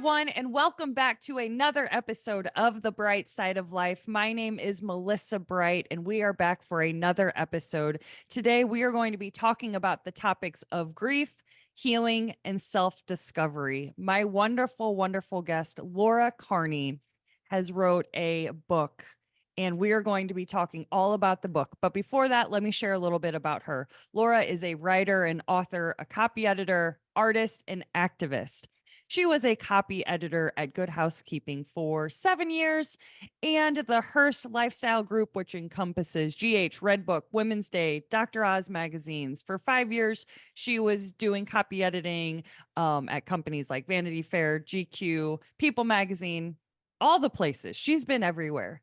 everyone, and welcome back to another episode of The Bright Side of Life. My name is Melissa Bright, and we are back for another episode. Today, we are going to be talking about the topics of grief, healing, and self-discovery. My wonderful, wonderful guest, Laura Carney, has wrote a book, and we are going to be talking all about the book. But before that, let me share a little bit about her. Laura is a writer and author, a copy editor, artist, and activist. She was a copy editor at Good Housekeeping for 7 years and the Hearst Lifestyle Group, which encompasses GH, Redbook, Women's Day, Dr. Oz magazines. For 5 years, she was doing copy editing at companies like Vanity Fair, GQ, People Magazine, all the places. She's been everywhere.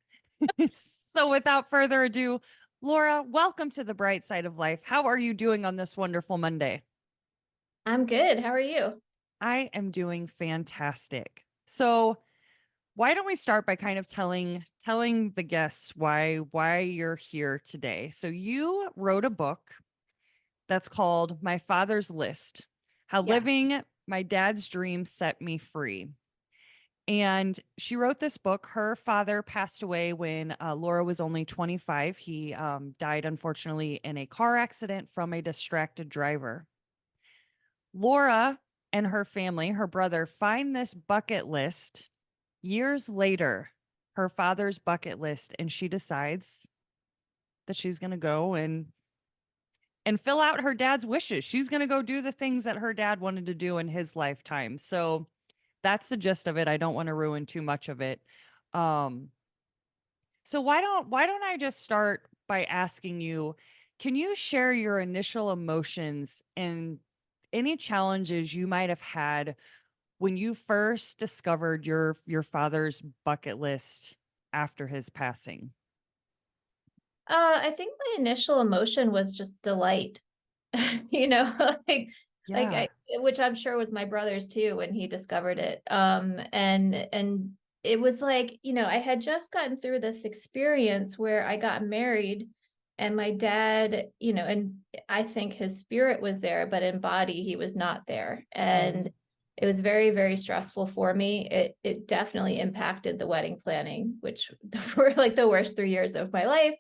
So without further ado, Laura, welcome to the Bright Side of Life. How are you doing on this wonderful Monday? I'm good. How are you? I am doing fantastic. So why don't we start by kind of telling the guests why you're here today? So you wrote a book that's called My Father's List: How Yeah. Living My Dad's Dream Set Me Free. And she wrote this book. Her father passed away when Laura was only 25. He died, unfortunately, in a car accident from a distracted driver. Laura and her family, her brother, find this bucket list years later, her father's bucket list, and she decides that she's going to go and fill out her dad's wishes. She's going to go do the things that her dad wanted to do in his lifetime. So that's the gist of it. I don't want to ruin too much of it. So why don't I just start by asking you, can you share your initial emotions and any challenges you might have had when you first discovered your father's bucket list after his passing? I think my initial emotion was just delight, you know, Yeah. which I'm sure was my brother's too when he discovered it. And it was like, I had just gotten through this experience where I got married and my dad, and I think his spirit was there, but in body, he was not there. And it was very, very stressful for me. It definitely impacted the wedding planning, which were like the worst 3 years of my life.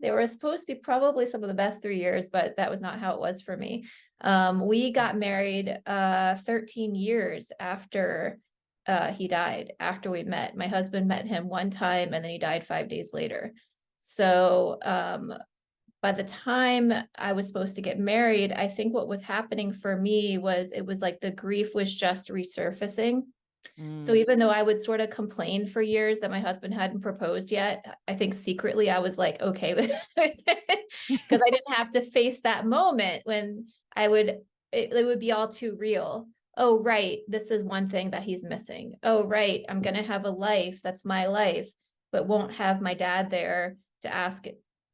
They were supposed to be probably some of the best 3 years, but that was not how it was for me. We got married 13 years after he died, after we met. My husband met him one time and then he died 5 days later. So by the time I was supposed to get married, I think what was happening for me was it was like the grief was just resurfacing. So even though I would sort of complain for years that my husband hadn't proposed yet, I think secretly I was like, okay with it, because I didn't have to face that moment when it would be all too real. Oh, right. This is one thing that he's missing. Oh, right. I'm going to have a life that's my life, but won't have my dad there to ask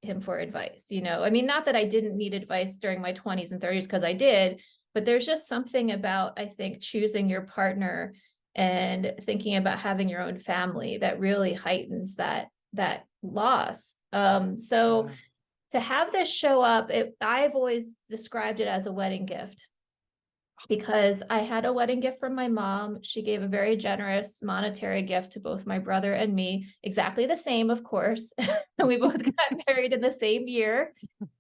him for advice. I mean, not that I didn't need advice during my 20s and 30s, because I did, but there's just something about, I think, choosing your partner and thinking about having your own family that really heightens that loss. So Yeah. to have this show up, I've always described it as a wedding gift, because I had a wedding gift from my mom. She gave a very generous monetary gift to both my brother and me, exactly the same, of course. We both got married in the same year.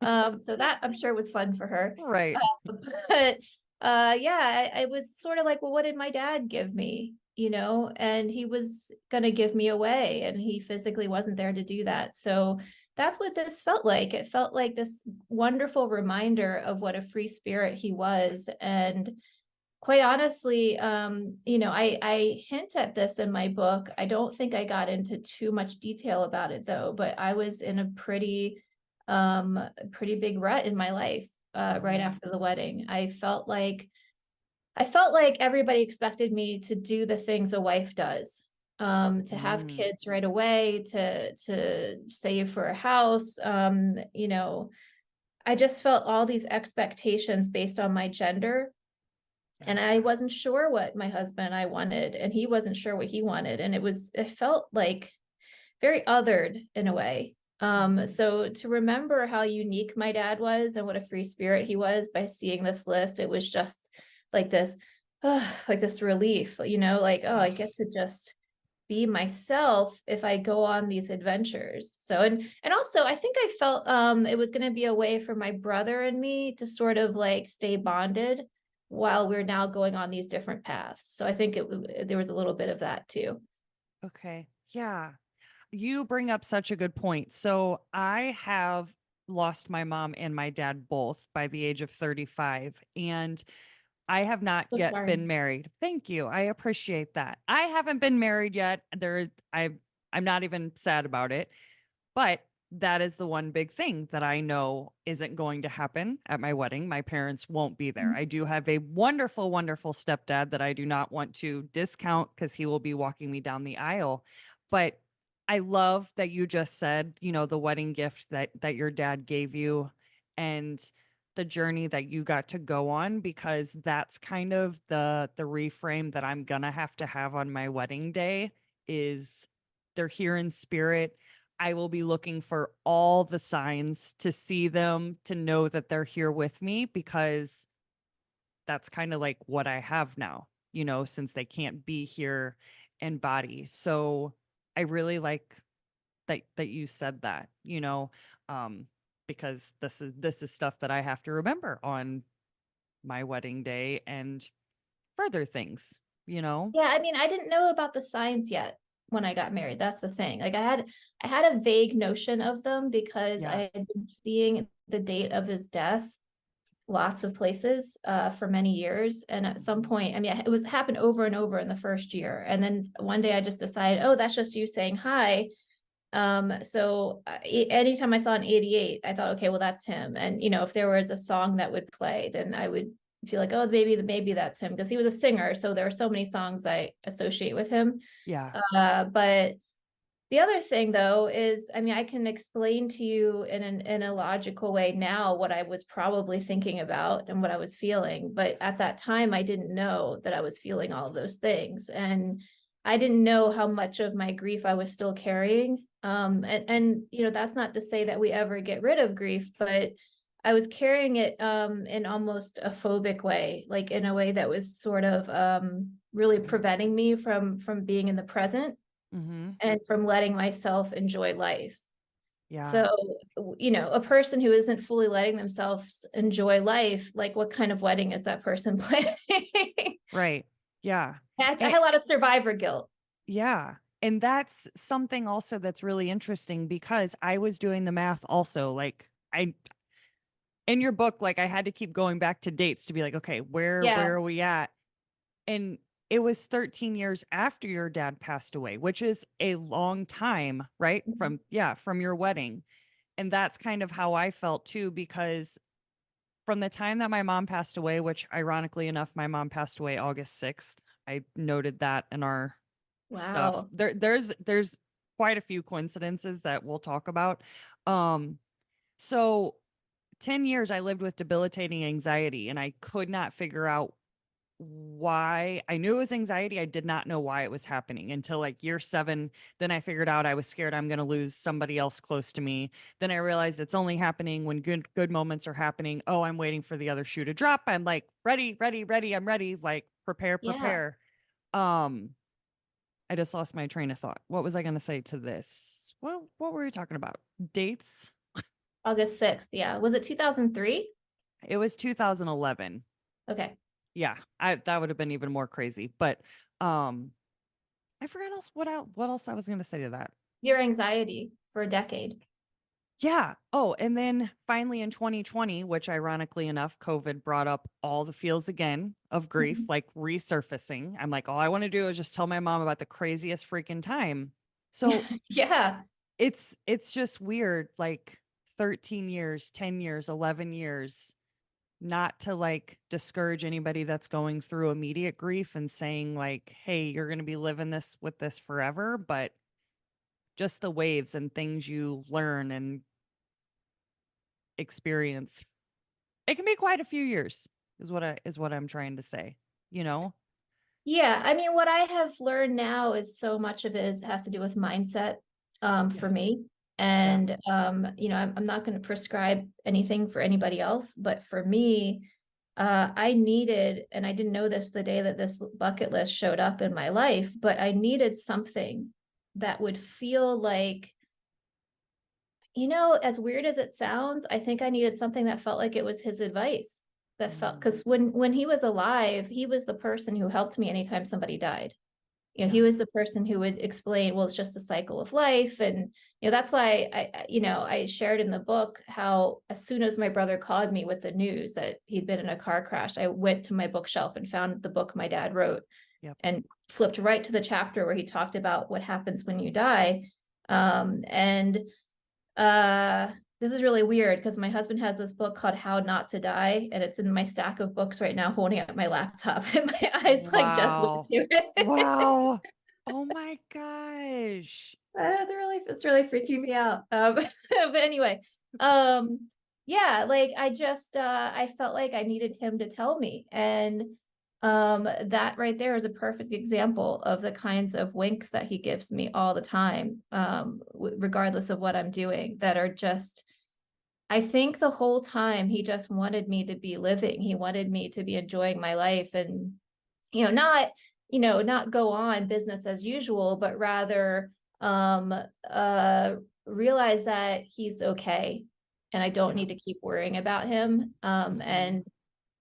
So that I'm sure was fun for her. Right. But yeah, I was sort of like, well, what did my dad give me? And he was going to give me away and he physically wasn't there to do that. So that's what this felt like. It felt like this wonderful reminder of what a free spirit he was. And quite honestly, I hint at this in my book. I don't think I got into too much detail about it though, but I was in a pretty big rut in my life right after the wedding. I felt like everybody expected me to do the things a wife does, to have kids right away, to save for a house. I just felt all these expectations based on my gender. And I wasn't sure what my husband and I wanted, and he wasn't sure what he wanted. And it felt like very othered in a way. So to remember how unique my dad was and what a free spirit he was by seeing this list, it was just like this like this relief, like, oh, I get to just be myself if I go on these adventures. So, and also I think I felt it was going to be a way for my brother and me to sort of like stay bonded while we're now going on these different paths. So I think there was a little bit of that too. Okay. Yeah. You bring up such a good point. So I have lost my mom and my dad both by the age of 35. And I have not So yet sorry. been married. Thank you. I appreciate that. I haven't been married yet. I'm not even sad about it. But that is the one big thing that I know isn't going to happen at my wedding. My parents won't be there. I do have a wonderful, wonderful stepdad that I do not want to discount because he will be walking me down the aisle. But I love that you just said, the wedding gift that your dad gave you and the journey that you got to go on, because that's kind of the reframe that I'm gonna have to have on my wedding day is they're here in spirit. I will be looking for all the signs to see them, to know that they're here with me, because that's kind of like what I have now, since they can't be here in body. So I really like that you said that, um, because this is stuff that I have to remember on my wedding day and further things, you know? Yeah, I mean, I didn't know about the signs yet when I got married. That's the thing. Like I had a vague notion of them because Yeah. I had been seeing the date of his death lots of places for many years. And at some Mhm. point, I mean, it was happened over and over in the first year. And then one day I just decided, oh, that's just you saying hi. So anytime I saw an 88, I thought, okay, well, that's him. And if there was a song that would play, then I would feel like, oh, maybe that's him, because he was a singer. So there are so many songs I associate with him. Yeah. But the other thing, though, is, I mean, I can explain to you in a logical way now what I was probably thinking about and what I was feeling. But at that time, I didn't know that I was feeling all of those things. And I didn't know how much of my grief I was still carrying. And that's not to say that we ever get rid of grief, but I was carrying it in almost a phobic way, like in a way that was sort of really preventing me from being in the present Mhm. and from letting myself enjoy life. Yeah. So, a person who isn't fully letting themselves enjoy life, like what kind of wedding is that person planning? Right. Yeah. I had a lot of survivor guilt. Yeah. And that's something also that's really interesting because I was doing the math also. Like in your book, like I had to keep going back to dates to be like, okay, where Yeah. are we at? And it was 13 years after your dad passed away, which is a long time, right? From your wedding. And that's kind of how I felt too, because from the time that my mom passed away, which ironically enough, my mom passed away August 6th. I noted that in our stuff. Wow. There's quite a few coincidences that we'll talk about. Um, so 10 years I lived with debilitating anxiety and I could not figure out why. I knew it was anxiety. I did not know why it was happening until like year 7. Then I figured out I was scared I'm going to lose somebody else close to me. Then I realized it's only happening when good moments are happening. Oh, I'm waiting for the other shoe to drop. I'm like, ready, ready, ready. I'm ready. Like prepare, Yeah. prepare. Um, I just lost my train of thought. What was I going to say to this? Well, what were we talking about? Dates? August 6th. Yeah. Was it 2003? It was 2011. Okay. Yeah, I that would have been even more crazy. But um I forgot what else I was going to say to that. Your anxiety for a decade. Yeah. Oh, and then finally in 2020, which ironically enough, COVID brought up all the feels again of grief, like resurfacing. I'm like, all I want to do is just tell my mom about the craziest freaking time. So Yeah. it's just weird, like 13 years, 10 years, 11 years, not to like discourage anybody that's going through immediate grief and saying like, hey, you're going to be living this with this forever, but just the waves and things you learn and experience. It can be quite a few years is what I'm trying to say, you know? Yeah, I mean, what I have learned now is so much of it has to do with mindset, Yeah. for me. Yeah. And I'm not going to prescribe anything for anybody else, but for me, I needed, and I didn't know this the day that this bucket list showed up in my life, but I needed something that would feel like, as weird as it sounds, I think I needed something that felt like it was his advice. That felt, Mm, because when he was alive, he was the person who helped me anytime somebody died. He yeah. was the person who would explain, well, it's just the cycle of life. And, that's why I shared in the book how as soon as my brother called me with the news that he'd been in a car crash, I went to my bookshelf and found the book my dad wrote Yep. and flipped right to the chapter where he talked about what happens when you die. And this is really weird because my husband has this book called How Not to Die, and it's in my stack of books right now, holding up my laptop, and my eyes like just went Wow. to it. Wow. Oh my gosh. It's really freaking me out. But anyway, yeah, like I felt like I needed him to tell me. And that right there is a perfect example of the kinds of winks that he gives me all the time, regardless of what I'm doing, that are just, I think the whole time he just wanted me to be living. He wanted me to be enjoying my life and, not, not go on business as usual, but rather um realize that he's okay and I don't Yeah. need to keep worrying about him. Mhm. And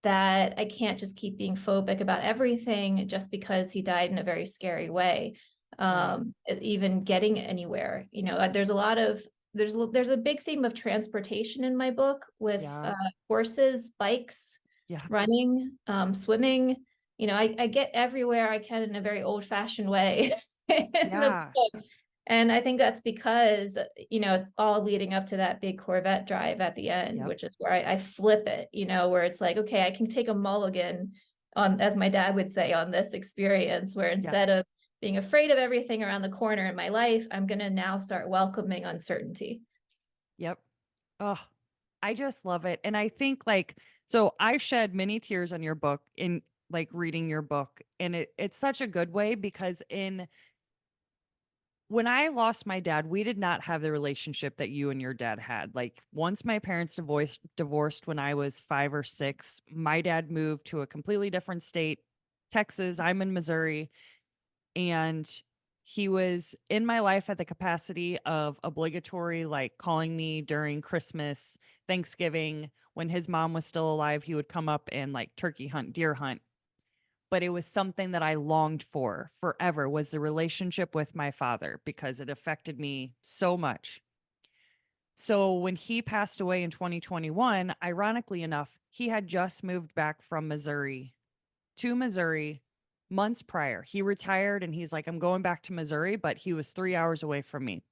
that I can't just keep being phobic about everything just because he died in a very scary way. Right. Even getting anywhere, there's a lot of there's a big theme of transportation in my book with Yeah. horses, bikes, Yeah. running, swimming. I get everywhere I can in a very old-fashioned way in the Yeah. book. And I think that's because, it's all leading up to that big Corvette drive at the end, Yep. which is where I flip it, where it's like, okay, I can take a mulligan on, as my dad would say, on this experience, where Yep. instead of being afraid of everything around the corner in my life, I'm going to now start welcoming uncertainty. Yep. Oh, I just love it. And I think like, so I shed many tears on your book in like reading your book. And it's such a good way because when I lost my dad, we did not have the relationship that you and your dad had. Like once my parents divorced when I was 5 or 6, my dad moved to a completely different state, Texas. I'm in Missouri, and he was in my life at the capacity of obligatory like calling me during Christmas, Thanksgiving. When his mom was still alive, he would come up and like turkey hunt, deer hunt, but it was something that I longed for forever, was the relationship with my father because it affected me so much. So when he passed away in 2021, ironically enough, he had just moved back from Missouri to Missouri months prior. He retired and he's like, I'm going back to Missouri, but he was 3 hours away from me.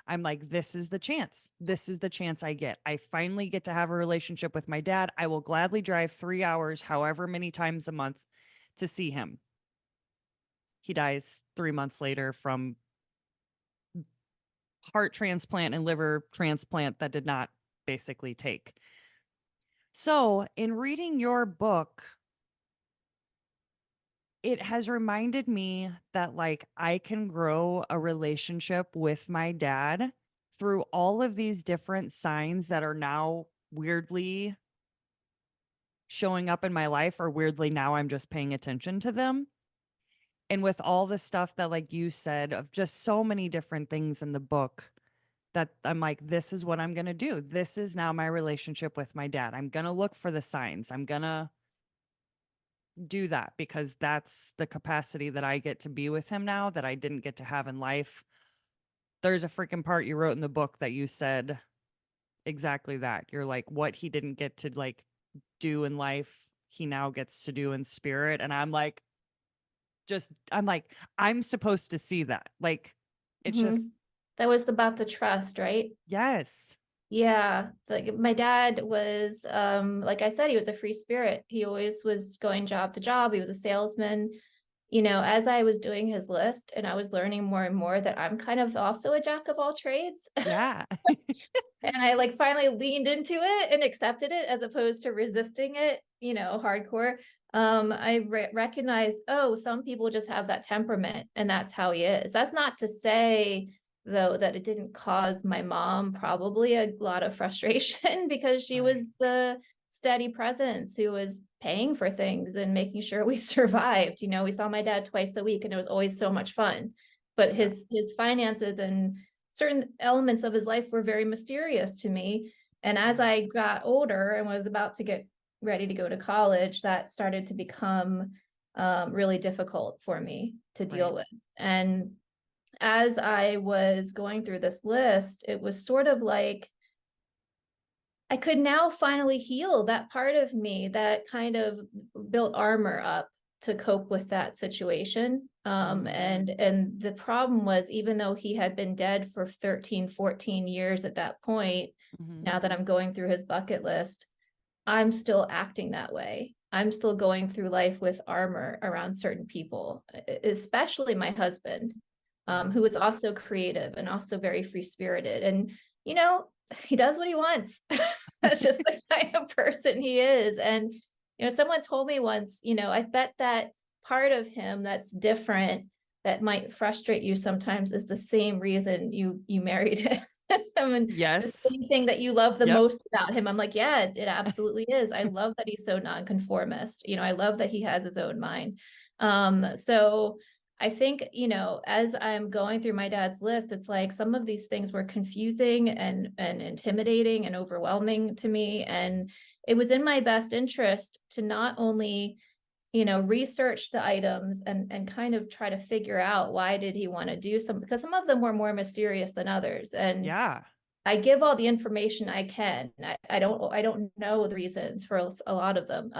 I'm like, this is the chance. This is the chance I get. I finally get to have a relationship with my dad. I will gladly drive 3 hours, however many times a month, to see him. He dies 3 months later from heart transplant and liver transplant that did not basically take. So, in reading your book, it has reminded me that like I can grow a relationship with my dad through all of these different signs that are now weirdly showing up in my life, or weirdly now I'm just paying attention to them. And with all the stuff that like you said of just so many different things in the book, that I'm like, this is what I'm going to do. This is now my relationship with my dad. I'm going to look for the signs. I'm going to do that because that's the capacity that I get to be with him now that I didn't get to have in life. There's a freaking part you wrote in the book that you said exactly that. You're like, what he didn't get to like do in life, he now gets to do in spirit. And I'm like, I'm like, I'm supposed to see that. Like, it's just, Mhm. That was about the trust, right? yes. Yeah, like my dad was, like I said, he was a free spirit. He always was going job to job. He was a salesman. As I was doing his list and I was learning more and more that I'm kind of also a jack of all trades. Yeah. And I like finally leaned into it and accepted it as opposed to resisting it, hardcore. I recognized, oh, some people just have that temperament and that's how he is. That's not to say, though, that it didn't cause my mom probably a lot of frustration because she Right. was the steady presence who was paying for things and making sure we survived. You know, we saw my dad twice a week and it was always so much fun. But his finances and certain elements of his life were very mysterious to me. And as I got older and was about to get ready to go to college, that started to become really difficult for me to deal with. And as I was going through this list, it was sort of like I could now finally heal that part of me that kind of built armor up to cope with that situation. And the problem was, even though he had been dead for 13, 14 years at that point, now that I'm going through his bucket list, I'm still acting that way. I'm still going through life with armor around certain people, especially my husband, who is also creative and also very free-spirited. And, you know, he does what he wants. That's just the kind of person he is. And, you know, someone told me once, you know, I bet that part of him that's different, that might frustrate you sometimes, is the same reason you married him. And the same thing that you love the most about him. I'm like, yeah, it absolutely is. I love that he's so nonconformist. You know, I love that he has his own mind. So I think, you know, as I'm going through my dad's list, it's like some of these things were confusing and intimidating and overwhelming to me. And it was in my best interest to not only, you know, research the items and kind of try to figure out why did he want to do some, because some of them were more mysterious than others. And I give all the information I can. I don't know the reasons for a lot of them.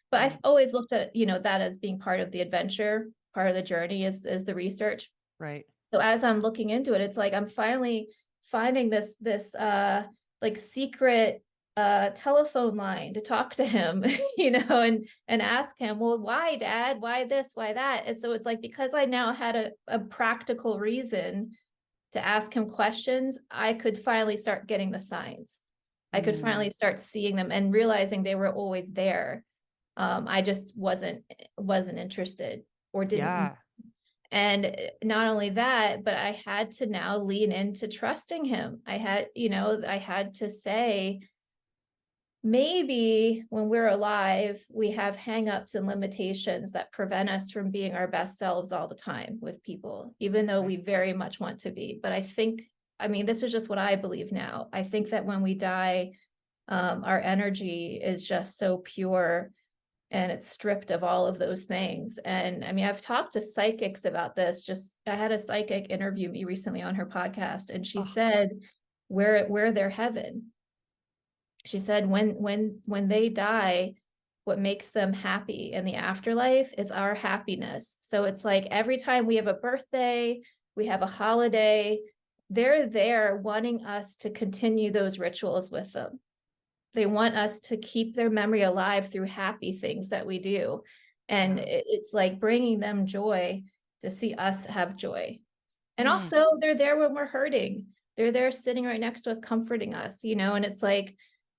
But I've always looked at, you know, that as being part of the adventure, part of the journey is the research. Right. So as I'm looking into it, it's like I'm finally finding this like secret telephone line to talk to him, you know, and ask him, well, why, Dad? Why this? Why that? And so it's like, because I now had a practical reason to ask him questions, I could finally start getting the signs. I could finally start seeing them and realizing they were always there. I just wasn't interested or didn't. And not only that, but I had to now lean into trusting him. I had to say, maybe when we're alive, we have hangups and limitations that prevent us from being our best selves all the time with people, even though we very much want to be. But I mean, this is just what I believe now. I think that when we die, our energy is just so pure and it's stripped of all of those things. And I mean, I've talked to psychics about this. I had a psychic interview me recently on her podcast, and she said, we're their heaven. She said, when they die, what makes them happy in the afterlife is our happiness. So it's like every time we have a birthday, we have a holiday, they're there wanting us to continue those rituals with them. They want us to keep their memory alive through happy things that we do. And it's like bringing them joy to see us have joy. And also they're there when we're hurting. They're there sitting right next to us, comforting us, you know, and it's like,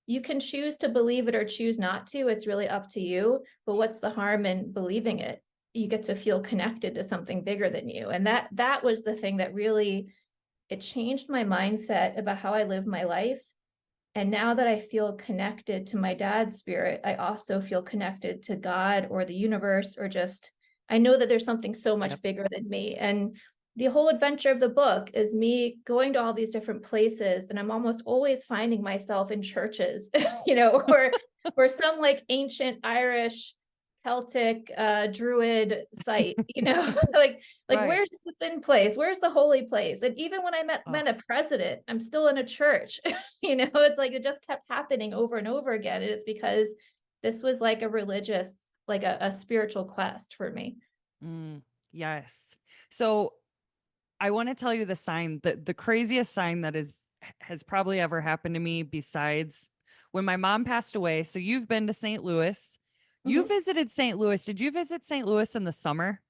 you can choose to believe it or choose not to. It's really up to you. But what's the harm in believing it? You get to feel connected to something bigger than you. And that was the thing that really, it changed my mindset about how I live my life. And now that I feel connected to my dad's spirit, I also feel connected to God or the universe, or just, I know that there's something so much bigger than me. And the whole adventure of the book is me going to all these different places, and I'm almost always finding myself in churches, you know, or some like ancient Irish Celtic Druid site, you know, like where's the thin place? Where's the holy place? And even when I met a president, I'm still in a church, you know, it's like it just kept happening over and over again. And it's because this was like a religious, like a spiritual quest for me. Yes. So I want to tell you the sign, the craziest sign that has probably ever happened to me, besides when my mom passed away. So you've been to St. Louis. You visited St. Louis. Did you visit St. Louis in the summer?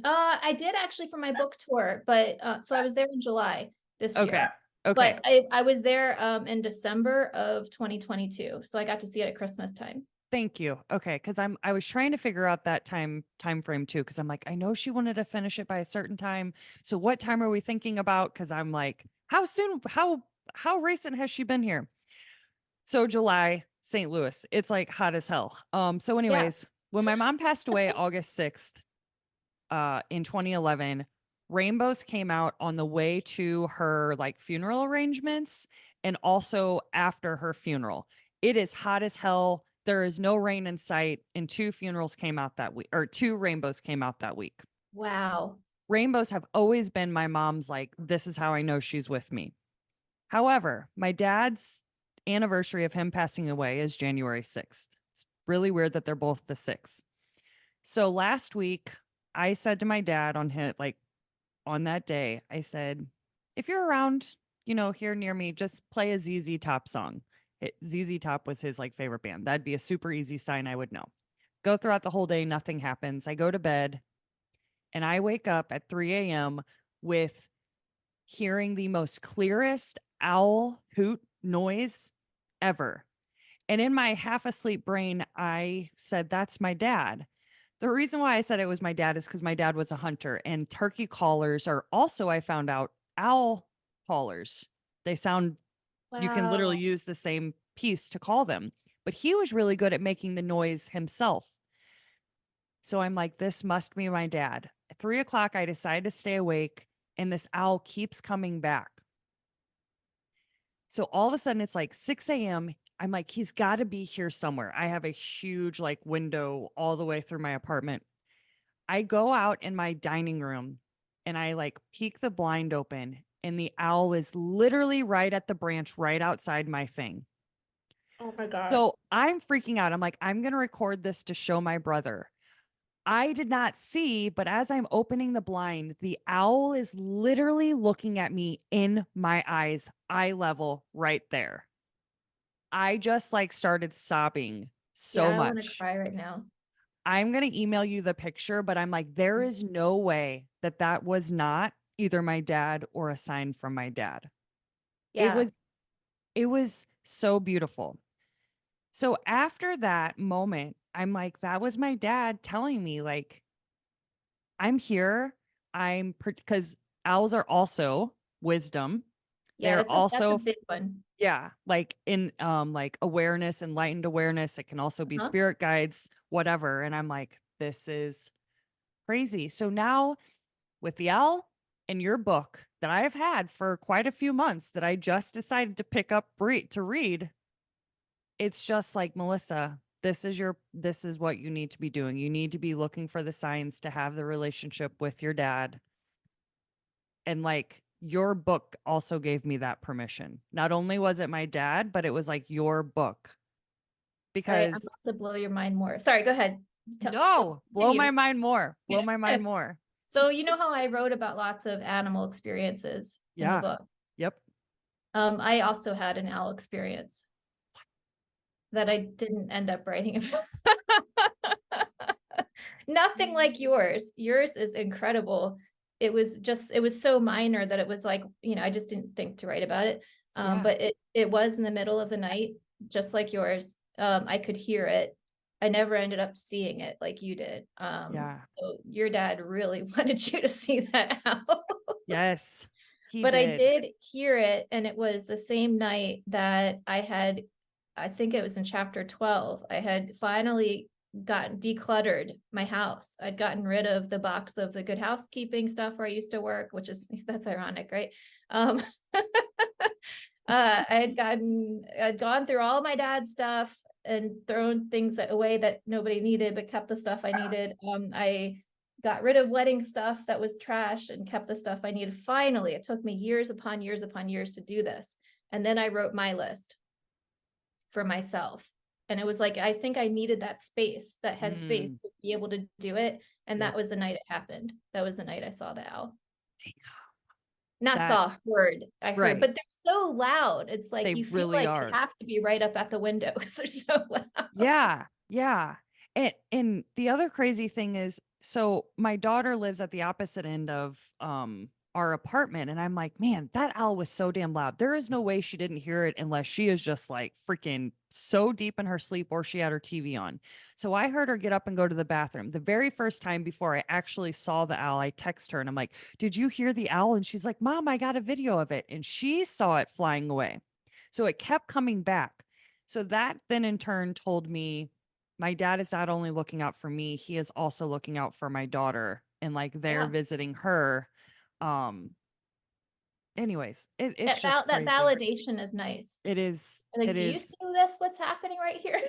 I did actually for my book tour, but so I was there in July this year. Okay. But I was there in December of 2022. So I got to see it at Christmas time. Thank you. Okay, because I was trying to figure out that time frame too, because I'm like, I know she wanted to finish it by a certain time. So what time are we thinking about? Because I'm like, how soon, how recent has she been here? So July. St. Louis. It's like hot as hell. So Yeah. anyways, when my mom passed away August 6th, in 2011, rainbows came out on the way to her like funeral arrangements and also after her funeral. It is hot as hell. There is no rain in sight, and two funerals came out that week, or two rainbows came out that week. Wow. Rainbows have always been my mom's like, this is how I know she's with me. However, my dad's anniversary of him passing away is January 6th. It's really weird that they're both the 6th. So last week, I said to my dad on his, like on that day, I said, if you're around, here near me, just play a ZZ Top song. ZZ Top was his like favorite band. That'd be a super easy sign I would know. Go throughout the whole day, nothing happens. I go to bed and I wake up at 3 a.m. with hearing the most clearest owl hoot noise ever. And in my half asleep brain, I said, that's my dad. The reason why I said it was my dad is because my dad was a hunter, and turkey callers are also, I found out, owl callers. They sound, you can literally Wow. use the same piece to call them, but he was really good at making the noise himself. So I'm like, this must be my dad. At 3 o'clock, I decide to stay awake, and this owl keeps coming back. So all of a sudden, it's like 6 a.m. I'm like, he's got to be here somewhere. I have a huge like window all the way through my apartment. I go out in my dining room and I like peek the blind open, and the owl is literally right at the branch right outside my thing. Oh my God. So I'm freaking out. I'm like, I'm going to record this to show my brother. I did not see, but as I'm opening the blind, the owl is literally looking at me in my eyes, eye level, right there. I just like started sobbing Yeah, so I want to much. cry right now. I'm going to email you the picture, but I'm like, there is no way that that was not either my dad or a sign from my dad. It Yeah. was, it was so beautiful. So after that moment, I'm like, that was my dad telling me, like, I'm here. Because owls are also wisdom. Yeah, They're that's a also, big one. yeah, like in like awareness, enlightened awareness. It can also be Uh-huh. spirit guides, whatever. And I'm like, this is crazy. So now with the owl and your book that I've had for quite a few months that I just decided to pick up to read, it's just like, Melissa, this is what you need to be doing. You need to be looking for the signs to have the relationship with your dad. And like your book also gave me that permission. Not only was it my dad, but it was like your book. All right, I'm Because about to blow your mind more. Sorry, go ahead. no, blow my Continue. mind more. Blow my mind more. So you know how I wrote about lots of animal experiences in the Yeah. book? Yep. I also had an owl experience that I didn't end up writing about. Nothing like yours. Yours is incredible. It was so minor that it was like, I just didn't think to write about it. Yeah. But it was in the middle of the night, just like yours. I could hear it. I never ended up seeing it like you did. Yeah. So your dad really wanted you to see that owl. Yes. He But I did. did hear it, and it was the same night that I think it was in chapter 12, I had finally gotten decluttered my house. I'd gotten rid of the box of the Good Housekeeping stuff where I used to work, which is, that's ironic, right? Um, I'd gone through all my dad's stuff and thrown things away that nobody needed, but kept the stuff I needed. I got rid of wedding stuff that was trash and kept the stuff I needed. Finally, it took me years upon years upon years to do this. And then I wrote my list for myself. And it was like, I think I needed that space, that headspace to be able to do it. And Yep. that was the night it happened. That was the night I saw the owl. Damn. Not That's saw, heard. I heard, right. but they're so loud. It's like They you feel really like you are. have to be right up at the window because they're so loud. Yeah. Yeah. And the other crazy thing is, so my daughter lives at the opposite end of our apartment, and I'm like, man, that owl was so damn loud. There is no way she didn't hear it unless she is just like freaking so deep in her sleep or she had her TV on. So I heard her get up and go to the bathroom. The very first time before I actually saw the owl, I text her and I'm like, did you hear the owl? And she's like, Mom, I got a video of it. And she saw it flying away. So it kept coming back. So that then in turn told me my dad is not only looking out for me, he is also looking out for my daughter and like they're Yeah. visiting her. Um anyways, it's just That crazy. validation is nice. It is Like, it do you is see this? What's happening right here?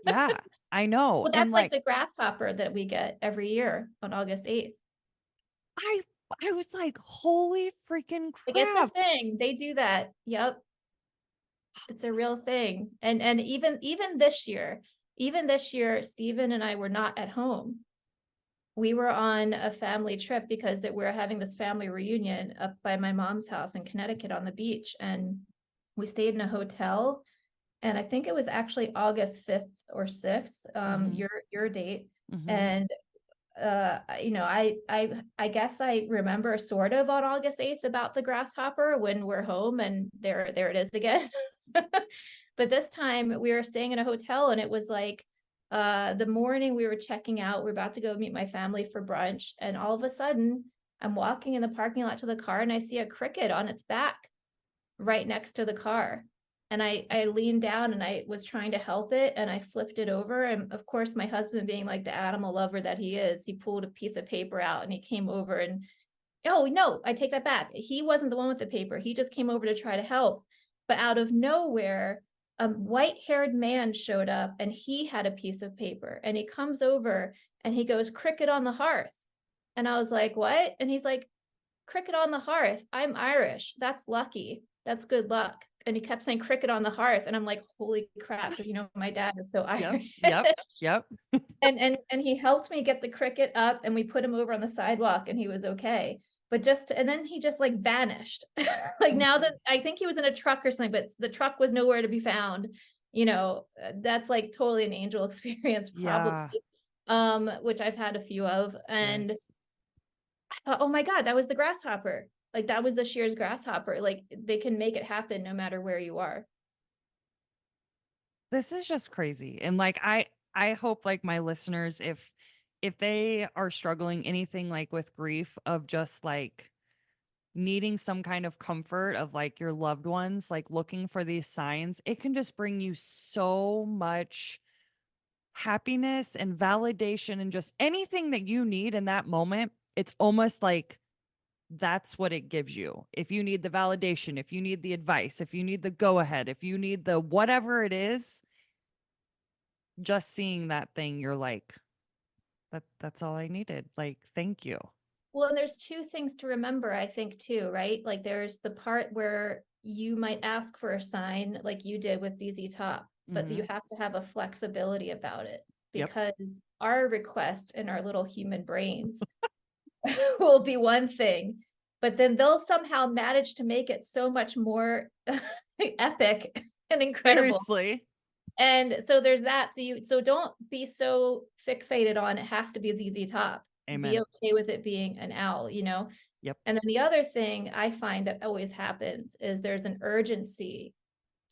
yeah, I know. Well, And that's like like the grasshopper that we get every year on August 8th. I I was like, holy freaking Like, it's a crap. thing. They do that. Yep. It's a real thing. And even this year, Stephen and I were not at home. We were on a family trip because that we're having this family reunion up by my mom's house in Connecticut on the beach. And we stayed in a hotel. And I think it was actually August 5th or 6th, Mhm. your date. Mhm. And I guess I remember sort of on August 8th about the grasshopper when we're home and there it is again. But this time we were staying in a hotel and it was like the morning we were checking out, we're about to go meet my family for brunch, and all of a sudden I'm walking in the parking lot to the car and I see a cricket on its back right next to the car. And I leaned down and I was trying to help it and I flipped it over. And of course, my husband, being like the animal lover that he is, he pulled a piece of paper out and he came over and, oh, no, I take that back. He wasn't the one with the paper. He just came over to try to help. But out of nowhere, a white-haired man showed up and he had a piece of paper and he comes over and he goes, "Cricket on the hearth." And I was like, "What?" And he's like, "Cricket on the hearth. I'm Irish. That's lucky. That's good luck." And he kept saying cricket on the hearth. And I'm like, holy crap, because my dad is so Yep. Irish. Yep. Yep. And he helped me get the cricket up and we put him over on the sidewalk and he was okay. But and then he just like vanished. Like, now Mhm. that I think he was in a truck or something, but the truck was nowhere to be found. That's like totally an angel experience, probably. Yeah. Which I've had a few of. And Yes. oh my God, that was the grasshopper. Like, that was the Shears grasshopper. Like, they can make it happen no matter where you are. This is just crazy. And like I hope like my listeners, if they are struggling anything like with grief of just like needing some kind of comfort of like your loved ones, like looking for these signs, it can just bring you so much happiness and validation and just anything that you need in that moment. It's almost like that's what it gives you. If you need the validation, if you need the advice, if you need the go ahead, if you need the whatever it is, just seeing that thing, you're like, that's all I needed. Like, thank you. Well, and there's two things to remember, I think, too, right? Like, there's the part where you might ask for a sign like you did with ZZ Top, but you Mhm. have to have a flexibility about it, Yep. because our request in our little human brains will be one thing, but then they'll somehow manage to make it so much more epic and incredible. Seriously. And so there's that. So don't be so fixated on it has to be a ZZ Top. Be Amen. okay with it being an owl. Yep. And then the other thing I find that always happens is there's an urgency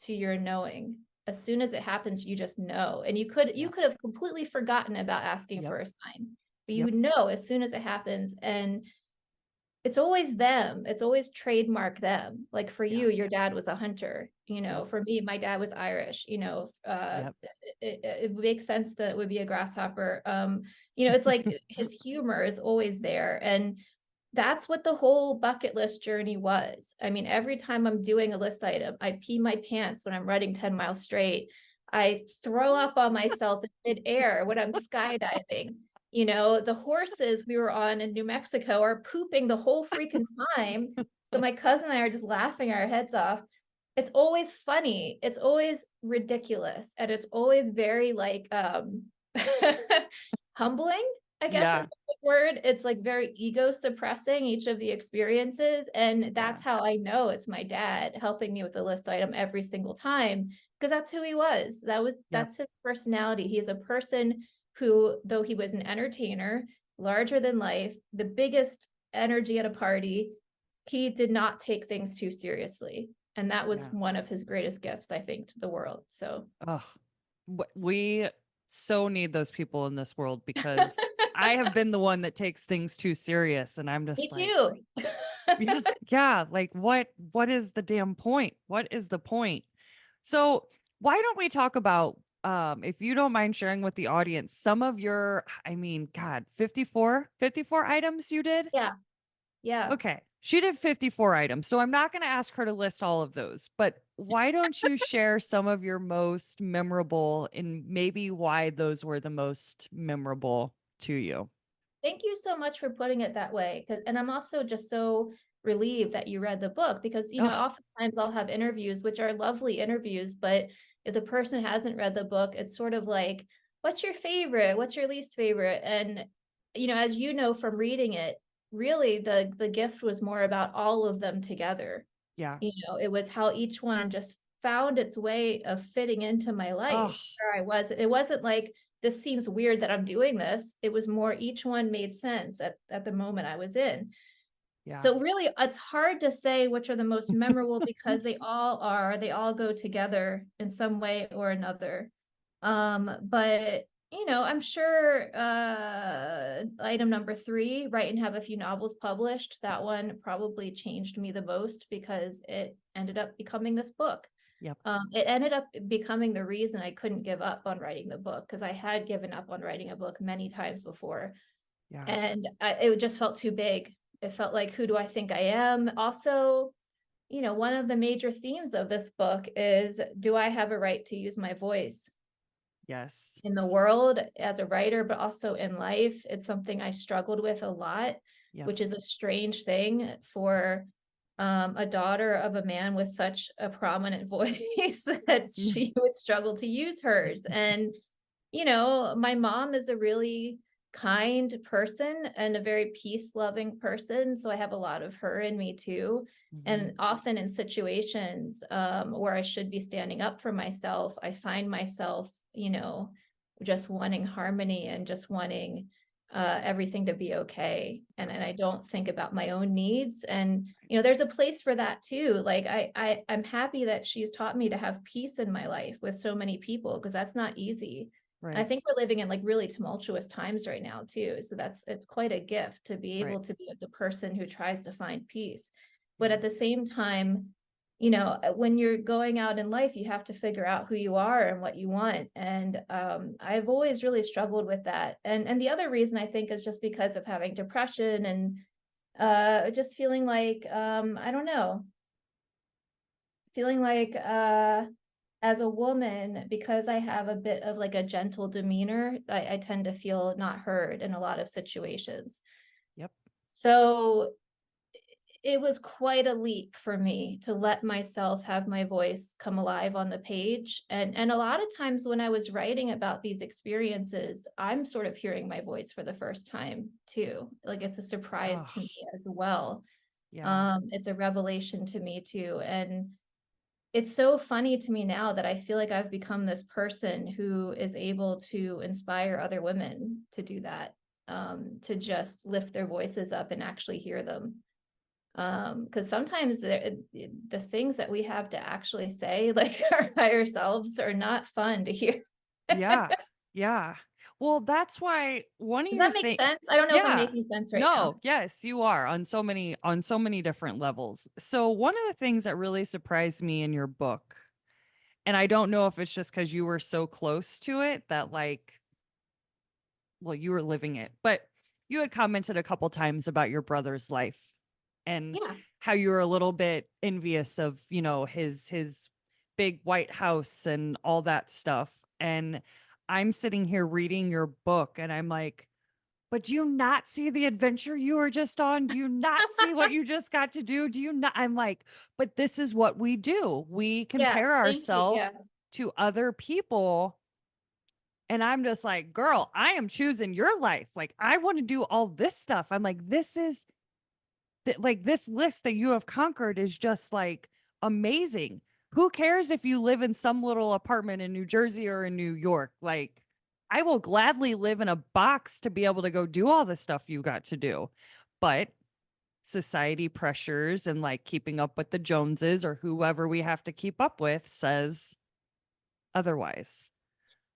to your knowing. As soon as it happens, you just know. And you Yep. could have completely forgotten about asking Yep. for a sign, but you Yep. know as soon as it happens. And it's always them. It's always trademark them. Like, for Yeah. you, your dad was a hunter. Yep. For me, my dad was Irish. Yep. It makes sense that it would be a grasshopper. It's like his humor is always there. And that's what the whole bucket list journey was. I mean, every time I'm doing a list item, I pee my pants when I'm running 10 miles straight. I throw up on myself in midair when I'm skydiving. The horses we were on in New Mexico are pooping the whole freaking time. So my cousin and I are just laughing our heads off. It's always funny. It's always ridiculous. And it's always very like humbling, I guess is Yeah. the word. It's like very ego suppressing each of the experiences. And Yeah. that's how I know it's my dad helping me with the list item every single time, because that's who he was. Yep. That's his personality. He is a person who, though he was an entertainer, larger than life, the biggest energy at a party, he did not take things too seriously. And that was Yeah. one of his greatest gifts, I think, to the world. So Oh, we so need those people in this world because I have been the one that takes things too serious and I'm me just like, too. yeah, yeah, like what is the damn point? What is the point? So why don't we talk about, if you don't mind sharing with the audience, some of your, I mean, God, 54 items you did? Yeah. Yeah. Okay. She did 54 items. So I'm not going to ask her to list all of those, but why don't you share some of your most memorable and maybe why those were the most memorable to you? Thank you so much for putting it that way. And I'm also just so relieved that you read the book because, Oh, oftentimes I'll have interviews, which are lovely interviews, but if the person hasn't read the book, it's sort of like, what's your favorite? What's your least favorite? And, as you know from reading it, really the gift was more about all of them together. yeah. It was how each one just found its way of fitting into my Oh, life where I was. It wasn't like, this seems weird that I'm doing this. It was more each one made sense at the moment I was in. yeah. So really, it's hard to say which are the most memorable because they all go together in some way or another. But I'm sure item number 3, write and have a few novels published. That one probably changed me the most because it ended up becoming this book. Yep. It ended up becoming the reason I couldn't give up on writing the book because I had given up on writing a book many times before, Yeah. and it just felt too big. It felt like, who do I think I am? Also, one of the major themes of this book is, do I have a right to use my voice Yes. in the world as a writer, but also in life? It's something I struggled with a lot, Yep. which is a strange thing for a daughter of a man with such a prominent voice that she would struggle to use hers. And, my mom is a really kind person and a very peace loving person. So I have a lot of her in me too. Mhm. And often in situations where I should be standing up for myself, I find myself, just wanting harmony and just wanting everything to be okay. And I don't think about my own needs. And, there's a place for that too. Like I'm happy that she's taught me to have peace in my life with so many people, because that's not easy. And I Right. think we're living in like really tumultuous times right now too. So it's quite a gift to be Right. able to be with the person who tries to find peace. But Yeah. at the same time, when you're going out in life, you have to figure out who you are and what you want. And I've always really struggled with that. And the other reason I think is just because of having depression and just feeling like, I don't know, feeling like as a woman, because I have a bit of like a gentle demeanor, I tend to feel not heard in a lot of situations. Yep. So it was quite a leap for me to let myself have my voice come alive on the page. And a lot of times when I was writing about these experiences, I'm sort of hearing my voice for the first time too. Like it's a surprise Oh, to me as well. yeah. It's a revelation to me too. And it's so funny to me now that I feel like I've become this person who is able to inspire other women to do that, to just lift their voices up and actually hear them. Because sometimes the things that we have to actually say, like our higher selves, are not fun to hear. Yeah. Yeah. Well, that's why one of Does your that make things, sense? I don't know if I'm yeah. making sense right now. No, yes, you are on so many different levels. So one of the things that really surprised me in your book, and I don't know if it's just because you were so close to it that like, well, you were living it, but you had commented a couple times about your brother's life and Yeah. how you were a little bit envious of, his big white house and all that stuff. And I'm sitting here reading your book and I'm like, but do you not see the adventure you were just on? Do you not see what you just got to do? Do you not? I'm like, but this is what we do. We Yeah. compare Thank you. ourselves Yeah. to other people. And I'm just like, girl, I am choosing your life. Like, I want to do all this stuff. I'm like, this is like this list that you have conquered is just like amazing. Who cares if you live in some little apartment in New Jersey or in New York? Like, I will gladly live in a box to be able to go do all the stuff you got to do. But society pressures and like keeping up with the Joneses or whoever we have to keep up with says otherwise.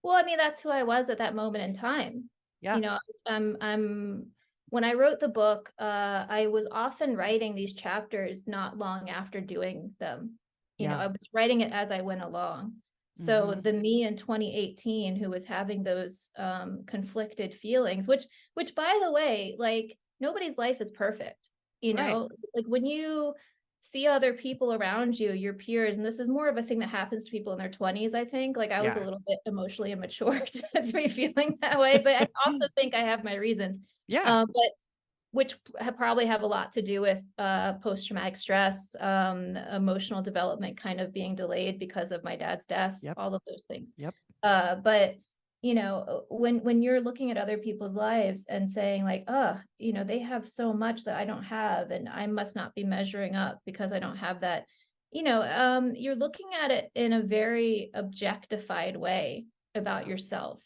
Well, I mean, that's who I was at that moment in time. Yeah. You know, I'm when I wrote the book, I was often writing these chapters not long after doing them. Yeah. I was writing it as I went along. So Mm-hmm. the me in 2018 who was having those conflicted feelings, which by the way, like nobody's life is perfect, you Right. know, like when you see other people around you, your peers, and this is more of a thing that happens to people in their 20s, I think. Like I was a Yeah. little bit emotionally immature to be feeling that way, but I also think I have my reasons. Yeah. But which probably have a lot to do with post-traumatic stress, emotional development kind of being delayed because of my dad's death, Yep. all of those things. Yep. But you know, when you're looking at other people's lives and saying like, oh, you know, they have so much that I don't have, and I must not be measuring up because I don't have that. You know, you're looking at it in a very objectified way about yourself.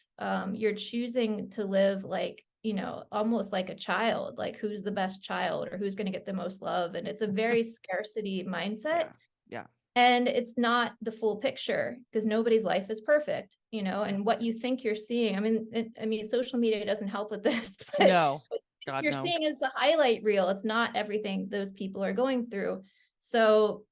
You're choosing to live like, you know, almost like a child, like who's the best child or who's going to get the most love. And it's a very scarcity mindset. Yeah. Yeah. And it's not the full picture because nobody's life is perfect, you know, Yeah. and what you think you're seeing. I mean, social media doesn't help with this, but No. what God, you're no. seeing is the highlight reel. It's not everything those people are going through. So,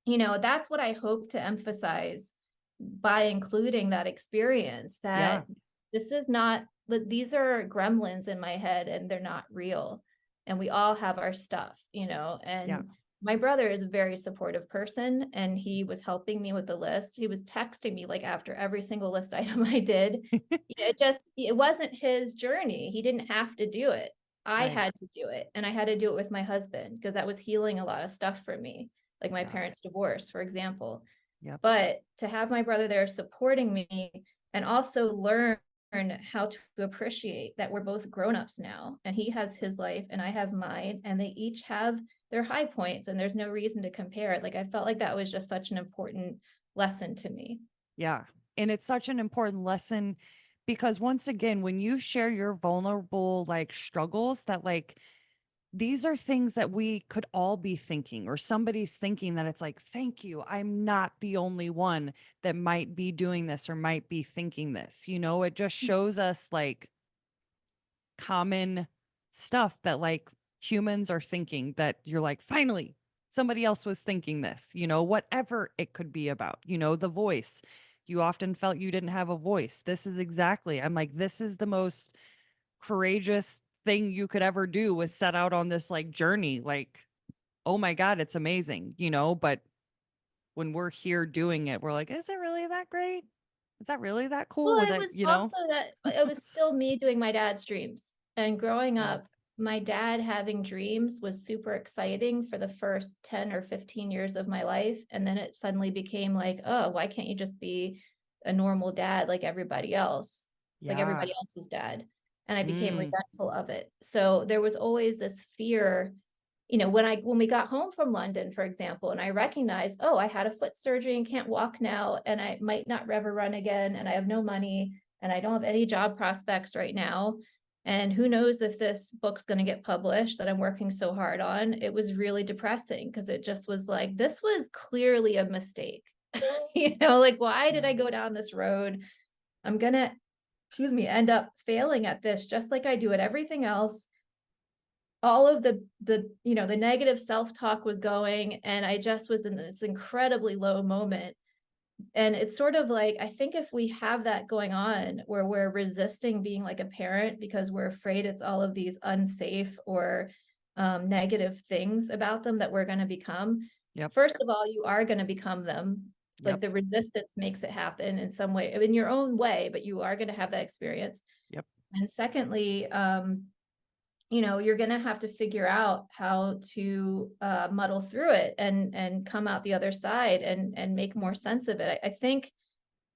you know, that's what I hope to emphasize by including that experience, Yeah. that this is not, these are gremlins in my head and they're not real. And we all have our stuff, you know, Yeah. and my brother is a very supportive person and he was helping me with the list. He was texting me like after every single list item I did. It wasn't his journey. He didn't have to do it. I Right. had to do it. And I had to do it with my husband because that was healing a lot of stuff for me, like my Yeah. parents' divorce, for example. Yep. But to have my brother there supporting me and also learn how to appreciate that we're both grown-ups now and he has his life and I have mine and they each have their high points and there's no reason to compare it. Like I felt like that was just such an important lesson to me. Yeah. And it's such an important lesson because once again, when you share your vulnerable like struggles, that like these are things that we could all be thinking, or somebody's thinking, that it's like, thank you. I'm not the only one that might be doing this or might be thinking this. You know, it just shows us like common stuff that like humans are thinking, that you're like, finally, somebody else was thinking this, you know, whatever it could be about, you know, the voice. You often felt you didn't have a voice. This is exactly, I'm like, this is the most courageous thing you could ever do, was set out on this like journey. Like, oh my God, it's amazing, you know, but when we're here doing it, we're like, is it really that great? Is that really that cool? Was Well, it that, was you know? also that it was still me doing my dad's dreams. And growing Yeah. up, my dad having dreams was super exciting for the first 10 or 15 years of my life. And then it suddenly became like, oh, why can't you just be a normal dad like everybody else, like Yeah. everybody else's dad? And I became Mm, resentful of it. So there was always this fear, you know, when we got home from London, for example, and I recognized, oh, I had a foot surgery and can't walk now, and I might not ever run again, and I have no money, and I don't have any job prospects right now. And who knows if this book's going to get published that I'm working so hard on. It was really depressing because it just was like, this was clearly a mistake. You know, like, why did yeah. I go down this road? I'm gonna, excuse me, end up failing at this just like I do at everything else. All of the you know, the negative self-talk was going and I just was in this incredibly low moment. And it's sort of like, I think if we have that going on where we're resisting being like a parent because we're afraid it's all of these unsafe or negative things about them that we're going to become, Yep. first of all, you are going to become them. Like Yep. the resistance makes it happen in some way, in your own way, but you are going to have that experience. Yep. And secondly, you know, you're going to have to figure out how to muddle through it and come out the other side and make more sense of it. I think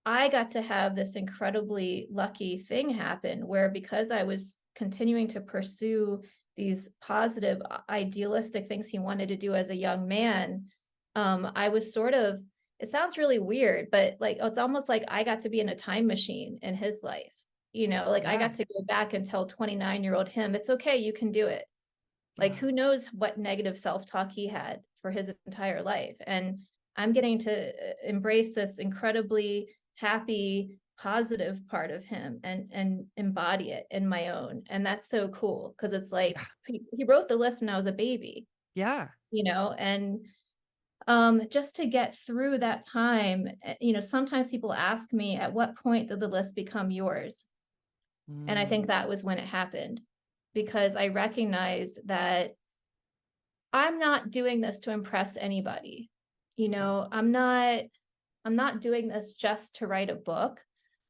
I got to have this incredibly lucky thing happen where, because I was continuing to pursue these positive idealistic things he wanted to do as a young man, I was sort of, it sounds really weird, but like it's almost like I got to be in a time machine in his life. You know, like I Yeah. got to go back and tell 29-year-old him, it's okay, you can do it. Like, Yeah. who knows what negative self-talk he had for his entire life. And I'm getting to embrace this incredibly happy, positive part of him and embody it in my own. And that's so cool because it's like Yeah. he wrote the list when I was a baby, Yeah. you know, and Just to get through that time. Sometimes people ask me, at what point did the list become yours? And I think Mm, that was when it happened, because I recognized that I'm not doing this to impress anybody. yeah, I'm not doing this just to write a book.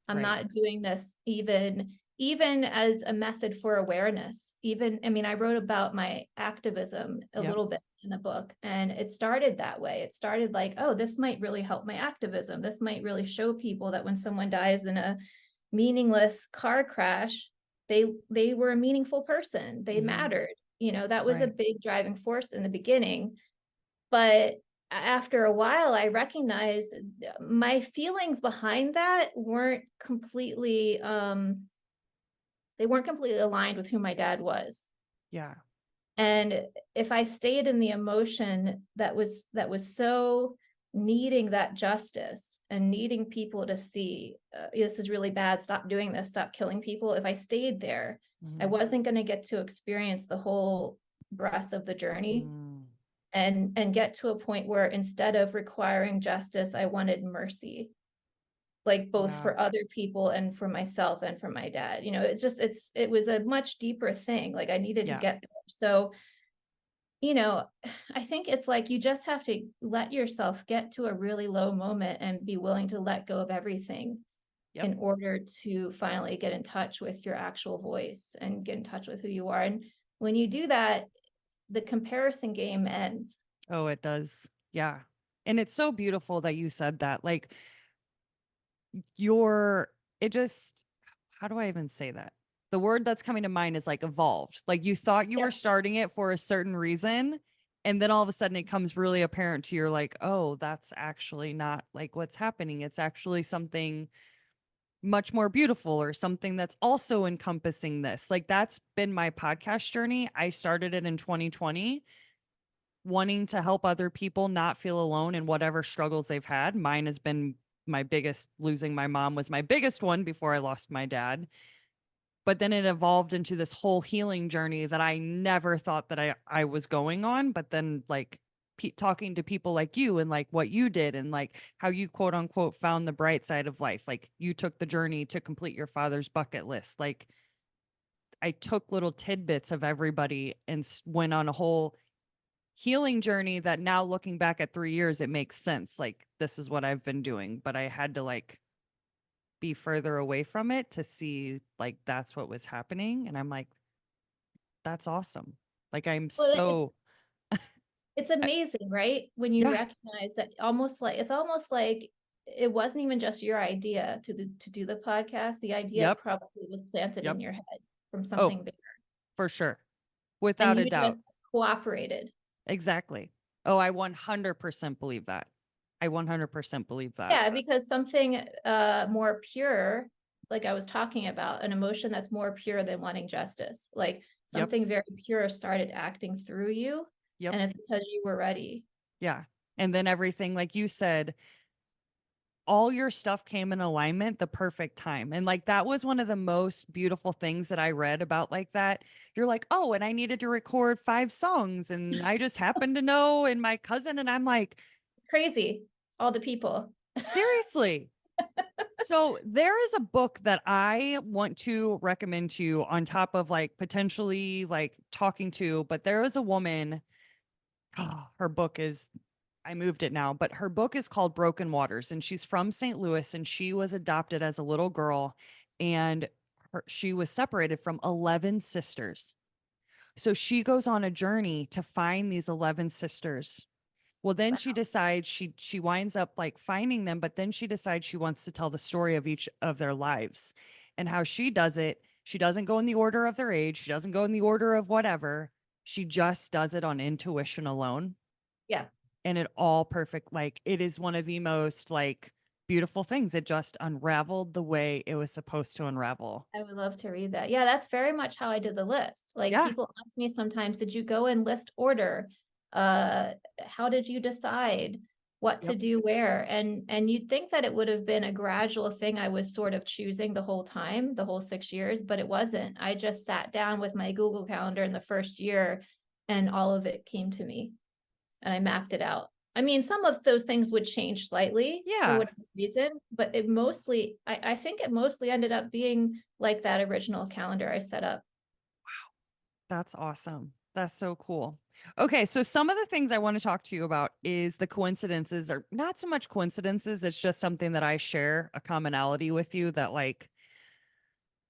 I'm right. not doing this even as a method for awareness. Even, I mean, I wrote about my activism a Yep. little bit in the book, and it started that way. It started like, oh, this might really help my activism. This might really show people that when someone dies in a meaningless car crash, they were a meaningful person. They Hmm. mattered. That was a Right. big driving force in the beginning. But after a while, I recognized my feelings behind that they weren't completely aligned with who my dad was. Yeah. And if I stayed in the emotion that was so needing that justice and needing people to see, this is really bad, stop doing this, stop killing people. If I stayed there, I Hmm. wasn't going to get to experience the whole breadth of the journey, Mm, and get to a point where instead of requiring justice, I wanted mercy, like both yeah. for other people and for myself and for my dad. It was a much deeper thing. Like I needed to Yeah. get there. So, you know, I think it's like you just have to let yourself get to a really low moment and be willing to let go of everything Yep. in order to finally get in touch with your actual voice and get in touch with who you are. And when you do that, the comparison game ends. Oh, it does. Yeah. And it's so beautiful that you said that. Like your it just how do I even say that? The word that's coming to mind is like evolved. Like you thought you Yeah. were starting it for a certain reason, and then all of a sudden it comes really apparent to you. You're like, "Oh, that's actually not like what's happening. It's actually something much more beautiful or something that's also encompassing this." Like that's been my podcast journey. I started it in 2020 wanting to help other people not feel alone in whatever struggles they've had. Mine has been my biggest losing my mom was my biggest one before I lost my dad. But then it evolved into this whole healing journey that I never thought that I was going on, but then like talking to people like you and like what you did and like how you quote unquote found the bright side of life. Like you took the journey to complete your father's bucket list. Like I took little tidbits of everybody and went on a whole healing journey that now looking back at 3 years, it makes sense. Like this is what I've been doing, but I had to like be further away from it to see like that's what was happening. And I'm like, that's awesome. Like I'm Well, so it's I- amazing, right? When you yeah, recognize that, it's almost like it wasn't even just your idea to do the podcast. The idea yep, probably was planted yep. in your head from Oh, something bigger, for sure. and Without a you doubt. just cooperated. Exactly. Oh, I 100% believe that. I 100% believe that. Yeah, because something more pure, like I was talking about, an emotion that's more pure than wanting justice, like Yep. something very pure started acting through you, Yep. and it's because you were ready. Yeah. And then everything, like you said, all your stuff came in alignment the perfect time. And like that was one of the most beautiful things that I read about like that. You're like, "Oh, and I needed to record 5 songs and I just happened to know and my cousin." And I'm like, It's crazy, all the people. "Seriously?" So there is a book that I want to recommend to you on top of like potentially like talking to, but there is a woman, her book is I moved it now, but her book is called Broken Waters, and she's from St. Louis, and she was adopted as a little girl, and she was separated from 11 sisters. So she goes on a journey to find these 11 sisters. Well, then she decides she winds up like finding them, but then she decides she wants to tell the story of each of their lives. And how she does it, she doesn't go in the order of their age, she doesn't go in the order of whatever. She just does it on intuition alone, Yeah. and it all perfect. Like it is one of the most like beautiful things. It just unraveled the way it was supposed to unravel. I would love to read that. Yeah, that's very much how I did the list. Like Yeah. people ask me sometimes, did you go in list order? How did you decide what to Yep. do where? And you'd think that it would have been a gradual thing I was sort of choosing the whole time, the whole 6 years, but it wasn't. I just sat down with my Google Calendar in the first year and all of it came to me and I mapped it out. I mean, some of those things would change slightly for Yeah, whatever reason, but it mostly, I think it mostly ended up being like that original calendar I set up. that's awesome. That's so cool. Okay, so some of the things I want to talk to you about is the coincidences, or not so much coincidences, it's just something that I share a commonality with you that like.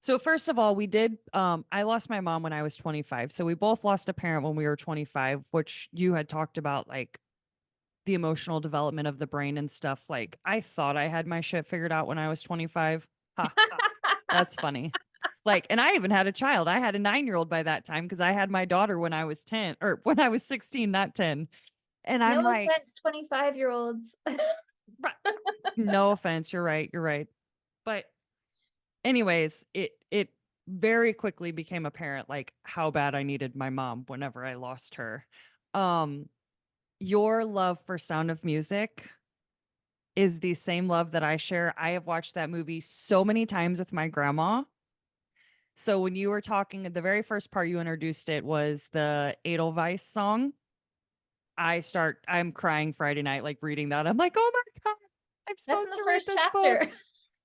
So first of all, we did I lost my mom when I was 25. So we both lost a parent when we were 25, which you had talked about like the emotional development of the brain and stuff. Like I thought I had my shit figured out when I was 25. Ha ha. That's funny. Like, and I even had a child. I had a 9-year-old by that time because I had my daughter when I was 10 or when I was 16, not 10. And No I'm like, offense, 25-year-olds. "Right." No offense. You're right. You're right. But anyways, it very quickly became apparent like how bad I needed my mom whenever I lost her. Um, your love for Sound of Music is the same love that I share. I have watched that movie so many times with my grandma. So when you were talking, the very first part you introduced it was the Edelweiss song. I'm crying Friday night, like reading that. I'm like, oh my God, I'm That's in supposed the to read first this book. chapter.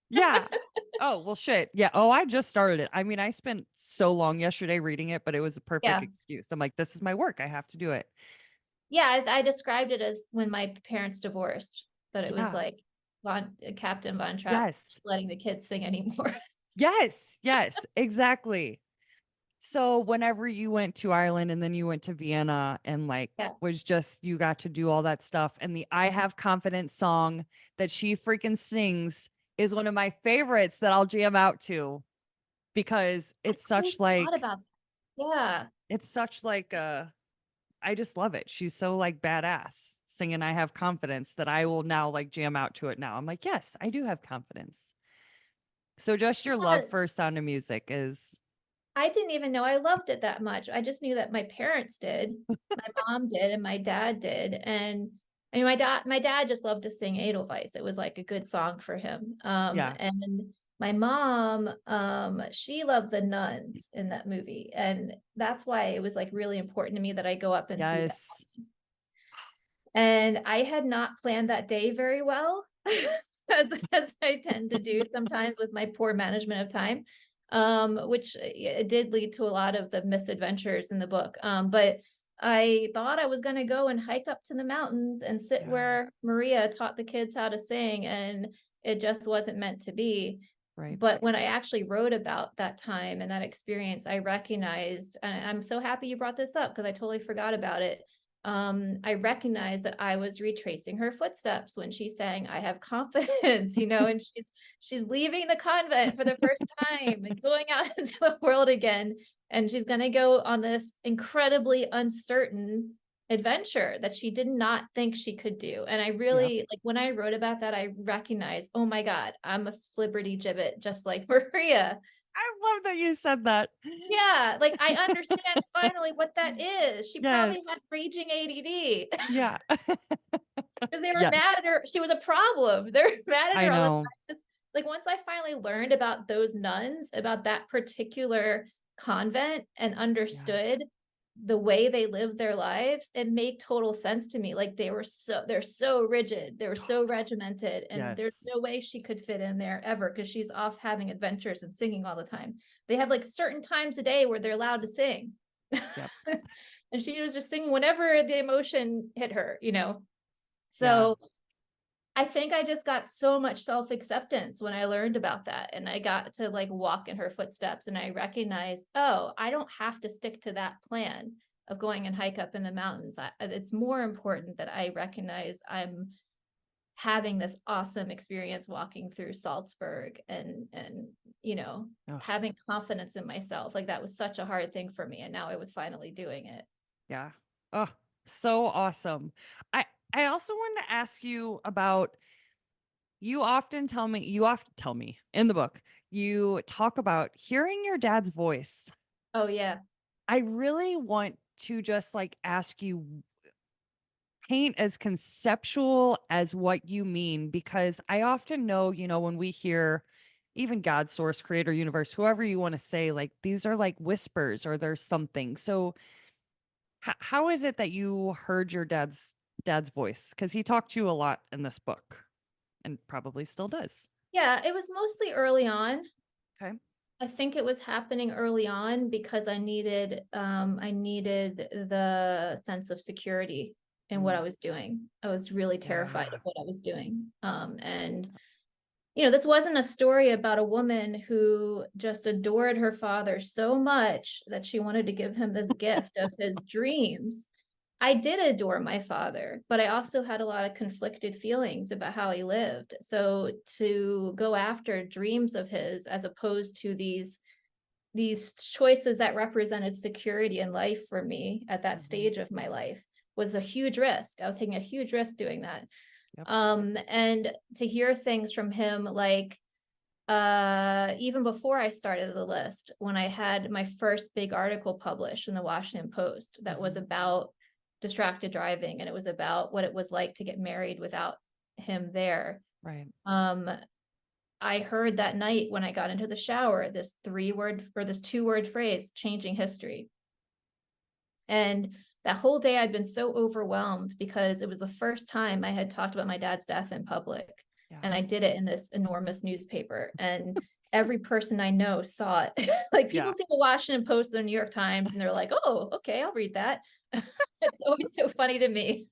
Yeah. Oh, well, shit. Yeah. Oh, I just started it. I mean, I spent so long yesterday reading it, but it was a perfect Yeah. excuse. I'm like, this is my work. I have to do it. Yeah, I described it as when my parents divorced, that it was Yeah. like Captain Von Trapp Yes. letting the kids sing anymore. Yes. Yes. Exactly. So whenever you went to Ireland and then you went to Vienna and like Yeah. was just you got to do all that stuff and the I Have Confidence song that she freaking sings is one of my favorites that I'll jam out to because I totally forgot about that. Yeah. it's such like a I just love it. She's so like badass singing I Have Confidence that I will now like jam out to it now. I'm like, yes, I do have confidence. So just your love Yeah, for Sound of Music is I didn't even know I loved it that much. I just knew that my parents did, my mom did, and my dad did. And I mean, my dad just loved to sing Edelweiss. It was like a good song for him. yeah. And my mom, she loved the nuns in that movie. And that's why it was like really important to me that I go up and see that. Yes. And I had not planned that day very well, as I tend to do sometimes with my poor management of time, which it did lead to a lot of the misadventures in the book. But I thought I was going to go and hike up to the mountains and sit Yeah. where Maria taught the kids how to sing, and it just wasn't meant to be. Right. But when I actually wrote about that time and that experience, I recognized, and I'm so happy you brought this up because I totally forgot about it. I recognized that I was retracing her footsteps when she sang "I Have Confidence," and she's leaving the convent for the first time and going out into the world again, and she's going to go on this incredibly uncertain adventure that she did not think she could do. And I Yep. really, like, when I wrote about that, I recognized, oh my God, I'm a flibberty gibbet just like Maria. I love that you said that. Yeah, like I understand finally what that is. She Yes. probably had raging ADD Yeah. because they were Yes. mad at her. She was a problem. They're mad at I her all the know. time. Like once I finally learned about those nuns, about that particular convent and Yeah. understood the way they lived their lives, it made total sense to me. Like they're so rigid, they were so regimented, and there's Yes. no way she could fit in there ever because she's off having adventures and singing all the time. They have like certain times a day where they're allowed to sing. Yep. And she was just singing whenever the emotion hit her. Yeah. So I think I just got so much self-acceptance when I learned about that. And I got to like walk in her footsteps and I recognized, oh, I don't have to stick to that plan of going and hike up in the mountains. It's more important that I recognize I'm having this awesome experience walking through Salzburg and Oh, having confidence in myself. Like that was such a hard thing for me. And now I was finally doing it. yeah. Oh, so awesome. I I also wanted to ask you about you often tell me in the book, you talk about hearing your dad's voice. Oh yeah. I really want to just like ask you paint as conceptual as what you mean because I often know, when we hear even God, source, creator, universe, whoever you want to say, like these are like whispers or there's something. So, how is it that you heard your dad's? dad's voice? Because he talked to you a lot in this book and probably still does. Yeah, it was mostly early on. Okay. I think it was happening early on because I needed the sense of security in what I was doing. I was really terrified Yeah. of what I was doing. And this wasn't a story about a woman who just adored her father so much that she wanted to give him this gift of his dreams. I did adore my father, but I also had a lot of conflicted feelings about how he lived. So to go after dreams of his as opposed to these choices that represented security in life for me at that stage of my life was a huge risk. I was taking a huge risk doing that. Yep. And to hear things from him, like even before I started the list, when I had my first big article published in the Washington Post that was about distracted driving, and it was about what it was like to get married without him there. Right. I heard that night when I got into the shower this 2-word phrase, changing history. And that whole day I'd been so overwhelmed because it was the first time I had talked about my dad's death in public. Yeah. And I did it in this enormous newspaper, and every person I know saw it. Like people see the Washington Post or the New York Times and they're like, oh, okay, I'll read that. It's always so funny to me.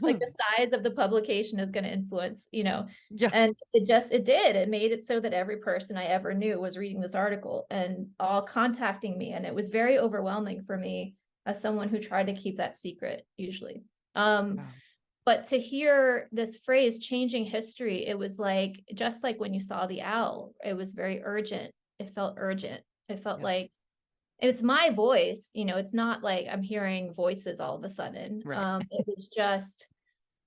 Like the size of the publication is going to influence, Yeah. and it made it so that every person I ever knew was reading this article and all contacting me. And it was very overwhelming for me as someone who tried to keep that secret usually. But to hear this phrase, changing history, it was like, just like when you saw the owl, it was very urgent. It felt urgent. It felt like it's my voice, it's not like I'm hearing voices all of a sudden. Right. It was just,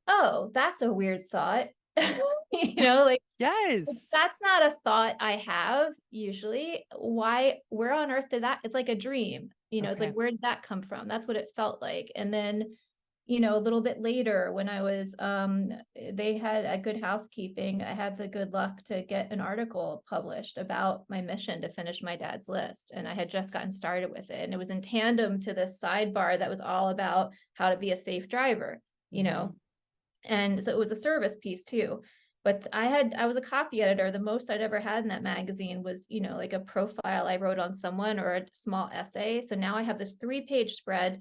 oh, that's a weird thought. Like Yes. that's not a thought I have usually. Where on earth did that? It's like a dream, it's like, where did that come from? That's what it felt like. And then a little bit later when I was, they had a Good Housekeeping, I had the good luck to get an article published about my mission to finish my dad's list. And I had just gotten started with it. And it was in tandem to this sidebar that was all about how to be a safe driver, And so it was a service piece too. But I was a copy editor. The most I'd ever had in that magazine was, like a profile I wrote on someone or a small essay. So now I have this 3-page spread.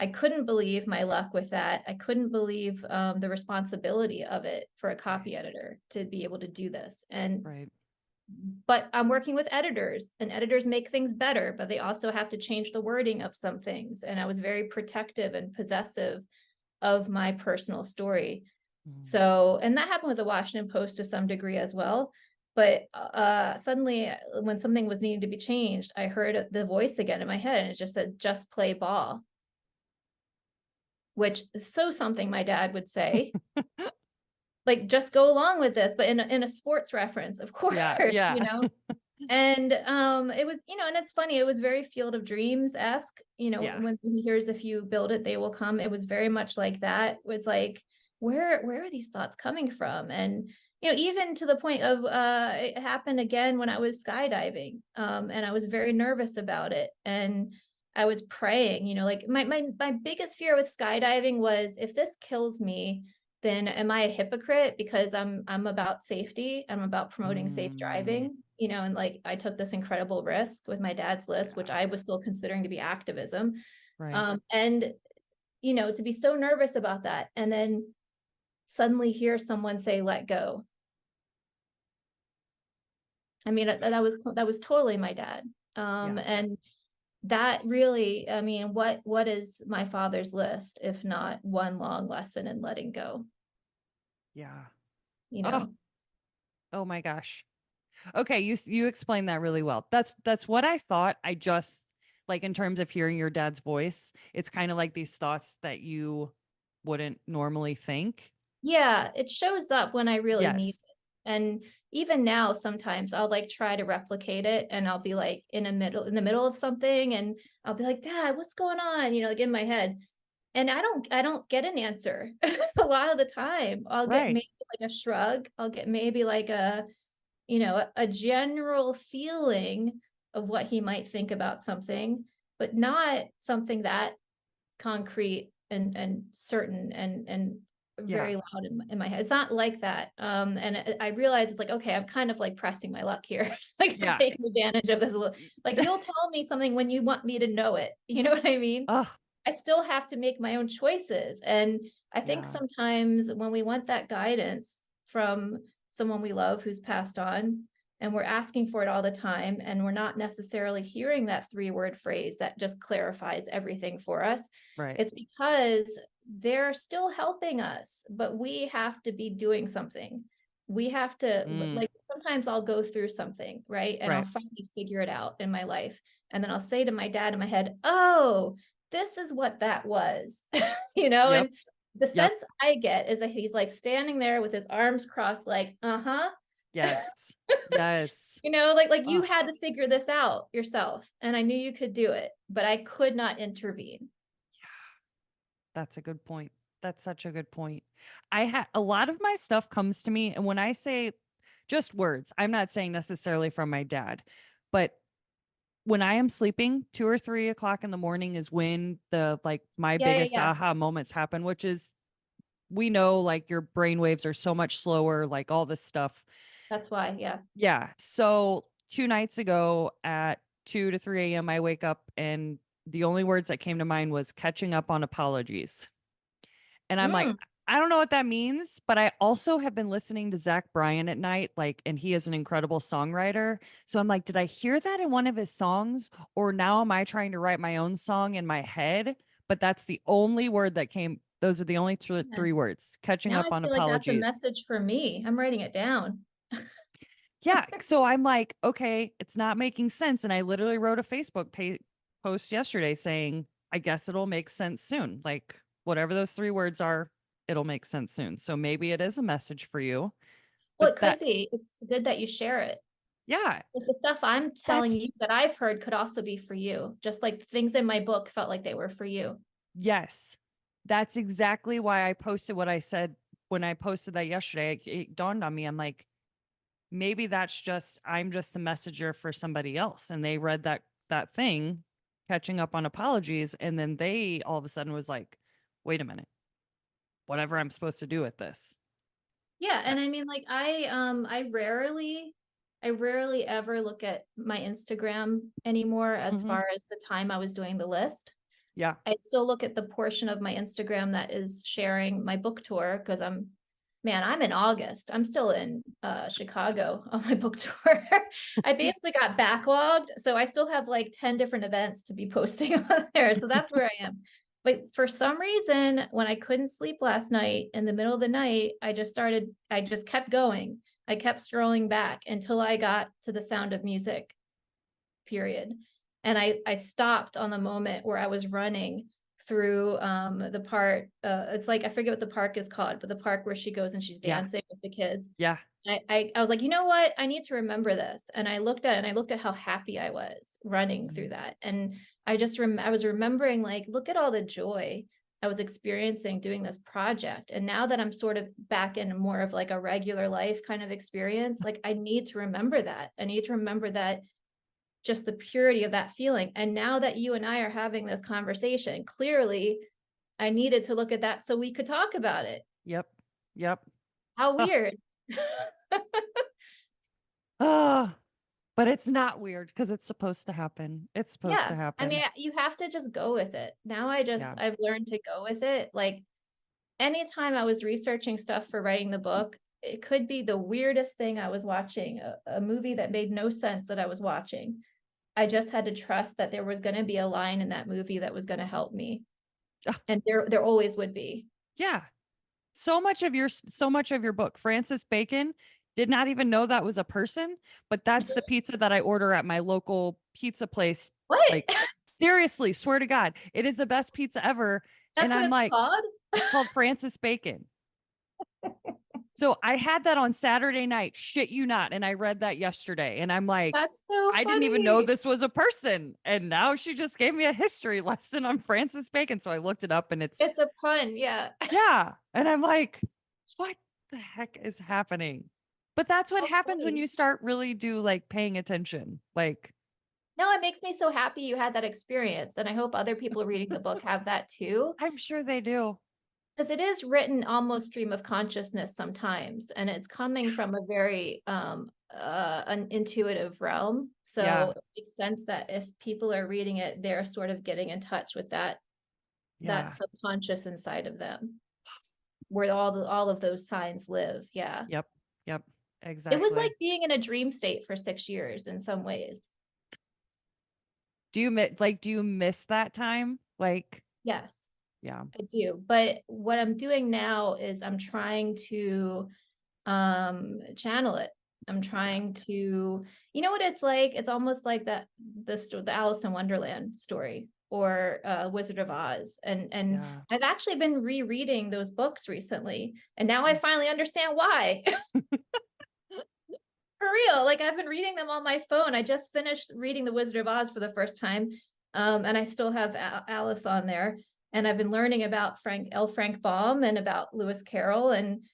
I couldn't believe my luck with that. I couldn't believe the responsibility of it for a copy editor to be able to do this. But I'm working with editors, and editors make things better, but they also have to change the wording of some things. And I was very protective and possessive of my personal story. So, and that happened with the Washington Post to some degree as well. But suddenly when something was needing to be changed, I heard the voice again in my head, and it just said, just play ball. Which is so something my dad would say. Like, just go along with this, but in a sports reference, of course, And it was, and it's funny, it was very Field of Dreams-esque, when he hears, if you build it, they will come. It was very much like that. It was like, where are these thoughts coming from? And even to the point of it happened again when I was skydiving, and I was very nervous about it. And I was praying, like my biggest fear with skydiving was, if this kills me, then am I a hypocrite because I'm about safety? I'm about promoting safe driving, and like I took this incredible risk with my dad's list, which I was still considering to be activism. And to be so nervous about that, and then suddenly hear someone say, let go. I mean, that was totally my dad. And that really, I mean, what is my father's list if not one long lesson in letting go? Oh my gosh. Okay, you explained that really well. That's what I thought. I just, like, in terms of hearing your dad's voice, it's kind of like these thoughts that you wouldn't normally think. Yeah, it shows up when I really need Yes. it. And even now, sometimes I'll like try to replicate it, and I'll be like in the middle of something, and I'll be like, Dad, what's going on? Like in my head. And I don't get an answer a lot of the time. I'll get maybe like a shrug. I'll get maybe like a general feeling of what he might think about something, but not something that concrete and certain and Yeah. very loud in my head. It's not like that. And I realize it's like, okay, I'm kind of like pressing my luck here. Like I'm Yeah. taking advantage of this a little. Like you'll tell me something when you want me to know it. You know what I mean? Oh, I still have to make my own choices. And I think yeah. sometimes when we want that guidance from someone we love who's passed on, and we're asking for it all the time, and we're not necessarily hearing that 3-word phrase that just clarifies everything for us, Right. it's because they're still helping us, but we have to be doing something. We have to, Mm, like, sometimes I'll go through something, right? And I'll right. finally figure it out in my life. And then I'll say to my dad in my head, oh, this is what that was, Yep. and the Yep. sense I get is that he's like standing there with his arms crossed, like, uh-huh, Yes. Yes. like you Oh, had to figure this out yourself. And I knew you could do it, but I could not intervene. that's a good point. That's such a good point. I had a lot of my stuff comes to me, and when I say just words, I'm not saying necessarily from my dad, but when I am sleeping, 2 or 3 o'clock in the morning is when the like my Yeah, yeah, biggest yeah. aha moments happen, which is we know like your brain waves are so much slower, like all this stuff. That's why. Yeah. Yeah. So 2 nights ago at 2 to 3 a.m., I wake up and the only words that came to mind was catching up on apologies. And I'm like, Mm. I don't know what that means, but I also have been listening to Zach Bryan at night, like, and he is an incredible songwriter. So I'm like, did I hear that in one of his songs? Or now am I trying to write my own song in my head? But that's the only word that came. Those are the only Yeah. three words catching Now up I on feel like that's a apologies. message for me. I'm writing it down. Yeah. So I'm like, okay, it's not making sense. And I literally wrote a post yesterday saying, I guess it'll make sense soon. Like, whatever those 3 words are, it'll make sense soon. So maybe it is a message for you. Well, But it could be. It's good that you share it. yeah, It's the stuff I'm telling that's, you that I've heard could also be for you. Just like things in my book felt like they were for you. yes, that's exactly why I posted what I said when I posted that yesterday. It dawned on me. I'm like, maybe I'm just the messenger for somebody else. And they read that thing, catching up on apologies. And then they all of a sudden was like, wait a minute, whatever I'm supposed to do with this. Yeah, and I That's, mean, like I rarely ever look at my Instagram anymore as mhm. far as the time I was doing the list. Yeah. I still look at the portion of my Instagram that is sharing my book tour because I'm in August. I'm still in Chicago on my book tour. I basically got backlogged, so I still have like 10 different events to be posting on there. So that's where I am. But for some reason, when I couldn't sleep last night in the middle of the night, I just kept going. I kept scrolling back until I got to the Sound of Music, period. And I stopped on the moment where I was running through the part, it's like I forget what the park is called, but the park where she goes and she's Yeah. dancing with the kids. Yeah. I was like, you know what? I need to remember this. And I looked at it and I looked at how happy I was running through Mhm. that. And I was remembering, like, look at all the joy I was experiencing doing this project. And now that I'm sort of back in more of like a regular life kind of experience, like I need to remember that. I need to remember that, just the purity of that feeling. And now that you and I are having this conversation, clearly I needed to look at that so we could talk about it. Yep. Yep. How Oh, weird. oh, but it's not weird because it's supposed to happen. It's supposed Yeah. to I happen. mean, you have to just go with it. Now Yeah. I've learned to go with it. Like anytime I was researching stuff for writing the book, it could be the weirdest thing I was watching, a movie that made no sense that I was watching. I just had to trust that there was going to be a line in that movie that was going to help me. And there always would be. Yeah. So much of your book, Francis Bacon, did not even know that was a person, but that's the pizza that I order at my local pizza place. What? Like, seriously, swear to God, it is the best pizza ever. And That's what I'm it's like, called? it's called Francis Bacon. So I had that on Saturday night, shit you not. And I read that yesterday. And I'm like, That's so I didn't even know funny. this was a person. And now she just gave me a history lesson on Francis Bacon. So I looked it up and it's, It's a pun. Yeah. yeah. And I'm like, what the heck is happening? But that's what How happens when funny. you start really do like paying attention. Like, No, it makes me so happy you had that experience. And I hope other people reading the book have that too. I'm sure they do. Because it is written almost stream of consciousness sometimes, and it's coming from a very an intuitive realm. Yeah. So it makes sense that if people are reading it, they're sort of getting in touch with that Yeah. subconscious inside of them, where all of those signs live. Yeah. Yep. Yep. It was like Exactly. being in a dream state for 6 years in some ways. Do you miss that time? Like, Yes, yeah. I do. But what I'm doing now is I'm trying to channel it. I'm Yeah. trying to, you know what it's like? It's almost like the Alice in Wonderland story, or Wizard of Oz. And Yeah. I've actually been rereading those books recently, and now I Mm. finally understand why. For real. Like, I've been reading them on my phone. I just finished reading The Wizard of Oz for the first time. And I still have Alice on there. And I've been learning about Frank Baum and about Lewis Carroll, and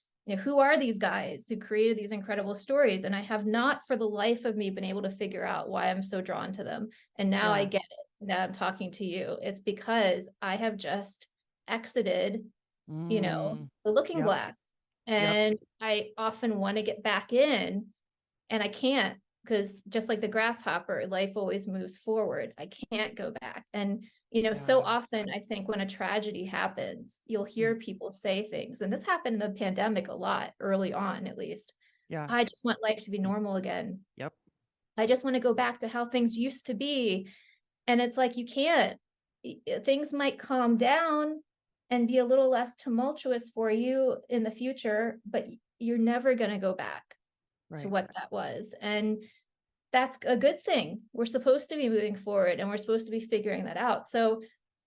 who are these guys who created these incredible stories. And I have not for the life of me been able to figure out why I'm so drawn to them. And now I Yeah. get it. Now I'm talking to you. It's because I have just exited, Mm. the looking Yep. glass. Yep. And I often want to get back in, and I can't, because just like the grasshopper, life always moves forward. I can't go back. And so Yeah. often I think when a tragedy happens, you'll Mm. hear people say things, and this happened in the pandemic a lot, early on at least. Yeah. I just want life to be normal again. Yep. I just want to go back to how things used to be. And it's like, you can't. Things might calm down and be a little less tumultuous for you in the future, but you're never going to go back to Right. what that was. And that's a good thing. We're supposed to be moving forward, and we're supposed to be figuring that out. So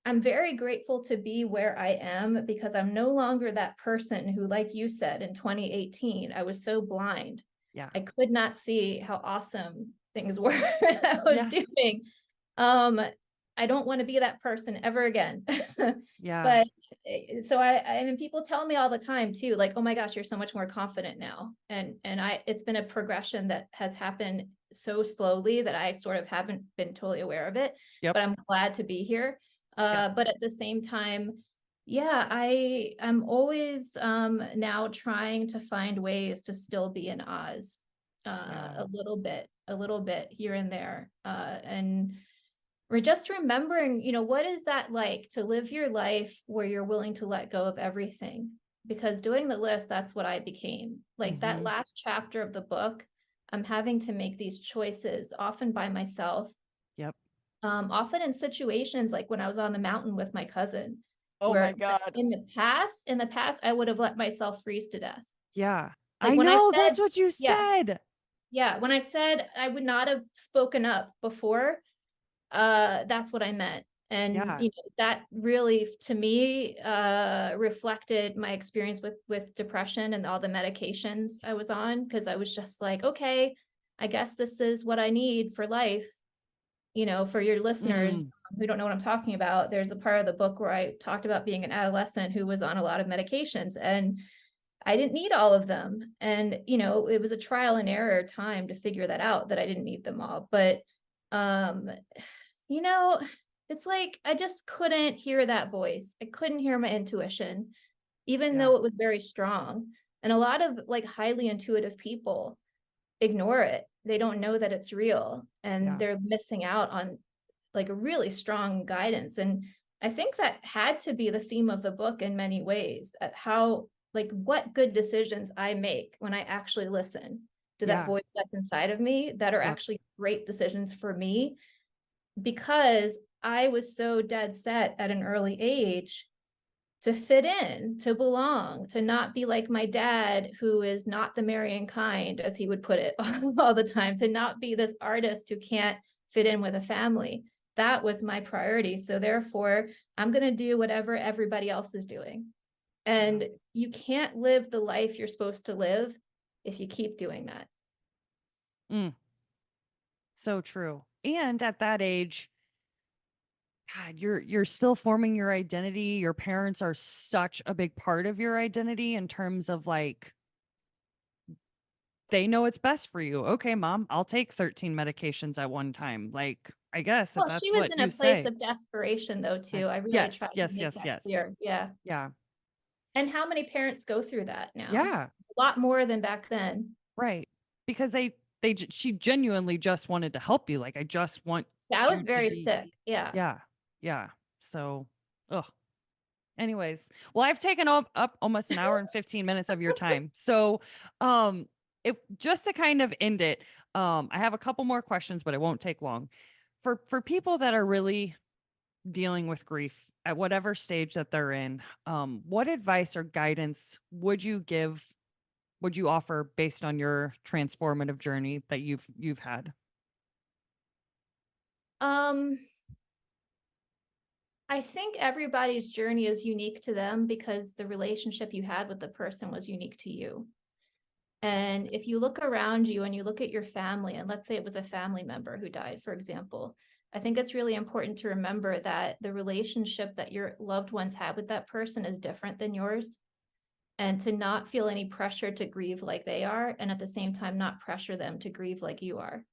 I'm very grateful to be where I am, because I'm no longer that person who, like you said, in 2018, I was so blind. Yeah. I could not see how awesome things were I was Yeah. doing. Um, I don't want to be that person ever again. Yeah. But so I mean, people tell me all the time too, like, oh my gosh, you're so much more confident now. And it's been a progression that has happened so slowly that I sort of haven't been totally aware of it, Yep. but I'm glad to be here. Yep. But at the same time, yeah, I'm always now trying to find ways to still be in Oz, Yeah. a little bit here and there. And we're just remembering, what is that like to live your life where you're willing to let go of everything? Because doing the list, that's what I became. Like that Mm-hmm. last chapter of the book, I'm having to make these choices, often by myself, Yep. often in situations like when I was on the mountain with my cousin, Oh where my God. in the past, I would have let myself freeze to death. Yeah. Like I when I know said, that's what you yeah, said. yeah, when I said I would not have spoken up before, that's what I meant. And Yeah. that really, to me, reflected my experience with depression and all the medications I was on, because I was just like, okay, I guess this is what I need for life. For your listeners Mm. who don't know what I'm talking about, there's a part of the book where I talked about being an adolescent who was on a lot of medications, and I didn't need all of them. And, it was a trial and error time to figure that out, that I didn't need them all. But, um, you know, it's like I just couldn't hear that voice. I couldn't hear my intuition, even Yeah. though it was very strong. And a lot of like highly intuitive people ignore it. They don't know that it's real, and Yeah. they're missing out on like a really strong guidance. And I think that had to be the theme of the book in many ways, at how, like, what good decisions I make when I actually listen to that Yeah. voice that's inside of me, that are Yep. actually great decisions for me, because I was so dead set at an early age to fit in, to belong, to not be like my dad, who is not the marrying kind, as he would put it all the time, to not be this artist who can't fit in with a family. That was my priority. So therefore, I'm going to do whatever everybody else is doing. Yeah. And you can't live the life you're supposed to live if you keep doing that. Mm. So true. And at that age, God, you're still forming your identity. Your parents are such a big part of your identity in terms of like they know it's best for you. Okay, mom, I'll take 13 medications at one time. Like, I guess if Well, she that's was what in a you place say. of desperation though, too. I really Yes, tried to yes, make yes, that yes. clear. Yeah. Yeah. And how many parents go through that now? Yeah. A lot more than back then. Right. Because she genuinely just wanted to help you. Like, I just want Yeah, I was you to very be. sick. Yeah. Yeah. Yeah. So, ugh. Anyways, well, I've taken up almost an hour and 15 minutes of your time. So, um, if just to kind of end it, I have a couple more questions, but it won't take long. For people that are really dealing with grief at whatever stage that they're in, what advice or guidance would you offer based on your transformative journey that you've had? Um, I think everybody's journey is unique to them because the relationship you had with the person was unique to you. And if you look around you and you look at your family, and let's say it was a family member who died, for example, I think it's really important to remember that the relationship that your loved ones had with that person is different than yours, and to not feel any pressure to grieve like they are, and at the same time, not pressure them to grieve like you are.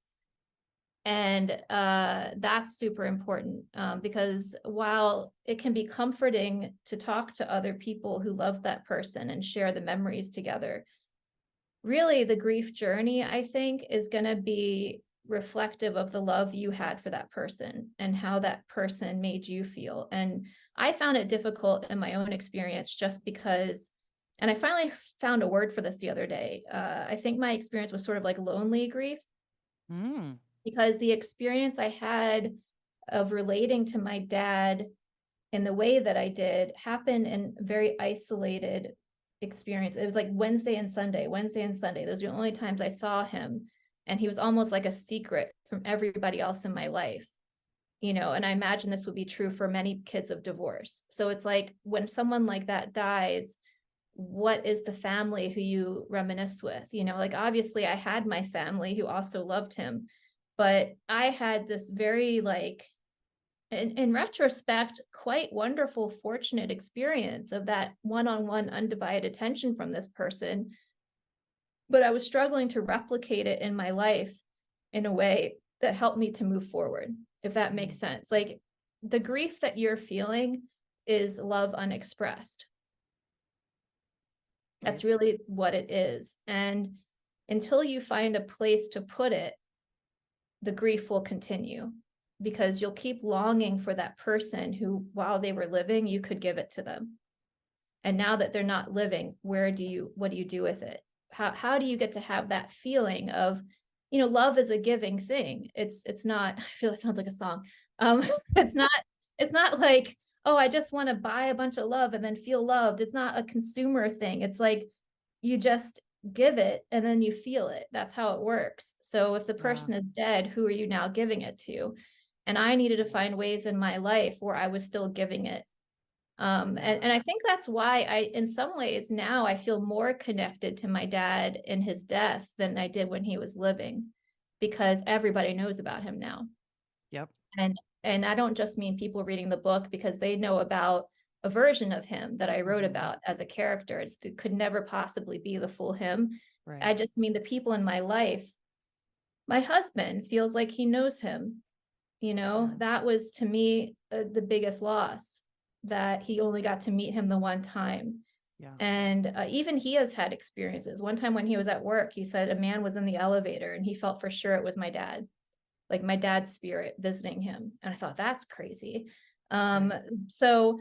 And that's super important because while it can be comforting to talk to other people who love that person and share the memories together, really the grief journey, I think, is going to be reflective of the love you had for that person and how that person made you feel. And I found it difficult in my own experience just because, and I finally found a word for this the other day. I think my experience was sort of like lonely grief Mm, because the experience I had of relating to my dad in the way that I did happened in very isolated experience. It was like Wednesday and Sunday, Wednesday and Sunday. Those were the only times I saw him. And he was almost like a secret from everybody else in my life, you know, and I imagine this would be true for many kids of divorce. So it's like when someone like that dies, what is the family who you reminisce with? You know, like obviously I had my family who also loved him, but I had this very like in retrospect, quite wonderful, fortunate experience of that one-on-one undivided attention from this person. But I was struggling to replicate it in my life in a way that helped me to move forward, if that makes mm, sense. Like the grief that you're feeling is love unexpressed. That's nice. really what it is. And until you find a place to put it, the grief will continue because you'll keep longing for that person who, while they were living, you could give it to them. And now that they're not living, what do you do with it? How do you get to have that feeling of, you know, love is a giving thing. It's not, I feel it sounds like a song. Um, it's not, it's not like, oh, I just want to buy a bunch of love and then feel loved. It's not a consumer thing. It's like you just give it and then you feel it. That's how it works. So if the Yeah. person is dead, who are you now giving it to? And I needed to find ways in my life where I was still giving it. Yeah. And I think that's why in some ways now I feel more connected to my dad in his death than I did when he was living, because everybody knows about him now. Yep. And and I don't just mean people reading the book because they know about a version of him that I wrote Mhm. about as a character. It could never possibly be the full him. I Right. just mean the people in my life. My husband feels like he knows him. You know, Yeah. that was to me the biggest loss, that he only got to meet him the one time. Yeah. And even he has had experiences. One time when he was at work, he said a man was in the elevator and he felt for sure it was my dad, like my dad's spirit visiting him. And I thought, that's crazy. Um, Right. so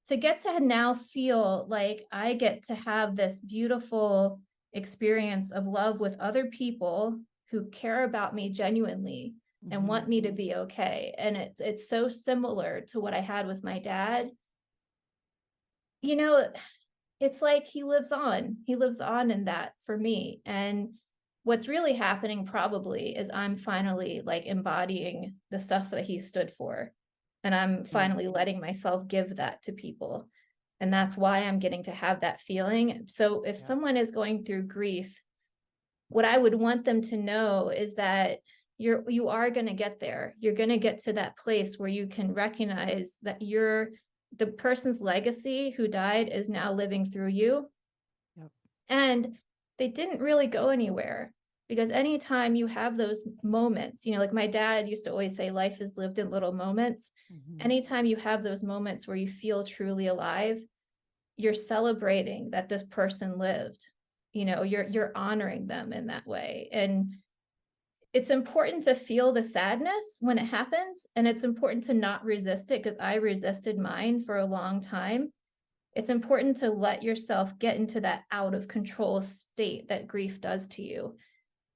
to get to now feel like I get to have this beautiful experience of love with other people who care about me genuinely and Mhm. want me to be okay. And it's so similar to what I had with my dad. You know, it's like he lives on. He lives on in that for me. And what's really happening probably is I'm finally like embodying the stuff that he stood for. And I'm Yeah. finally letting myself give that to people. And that's why I'm getting to have that feeling. So if Yeah. someone is going through grief, what I would want them to know is that you are going to get there. You're going to get to that place where you can recognize that the person's legacy who died is now living through you, Yep. and they didn't really go anywhere. Because anytime you have those moments, like my dad used to always say, life is lived in little moments. Mhm. Anytime you have those moments where you feel truly alive, you're celebrating that this person lived. You're honoring them in that way. And it's important to feel the sadness when it happens, and it's important to not resist it, because I resisted mine for a long time. It's important to let yourself get into that out of control state that grief does to you,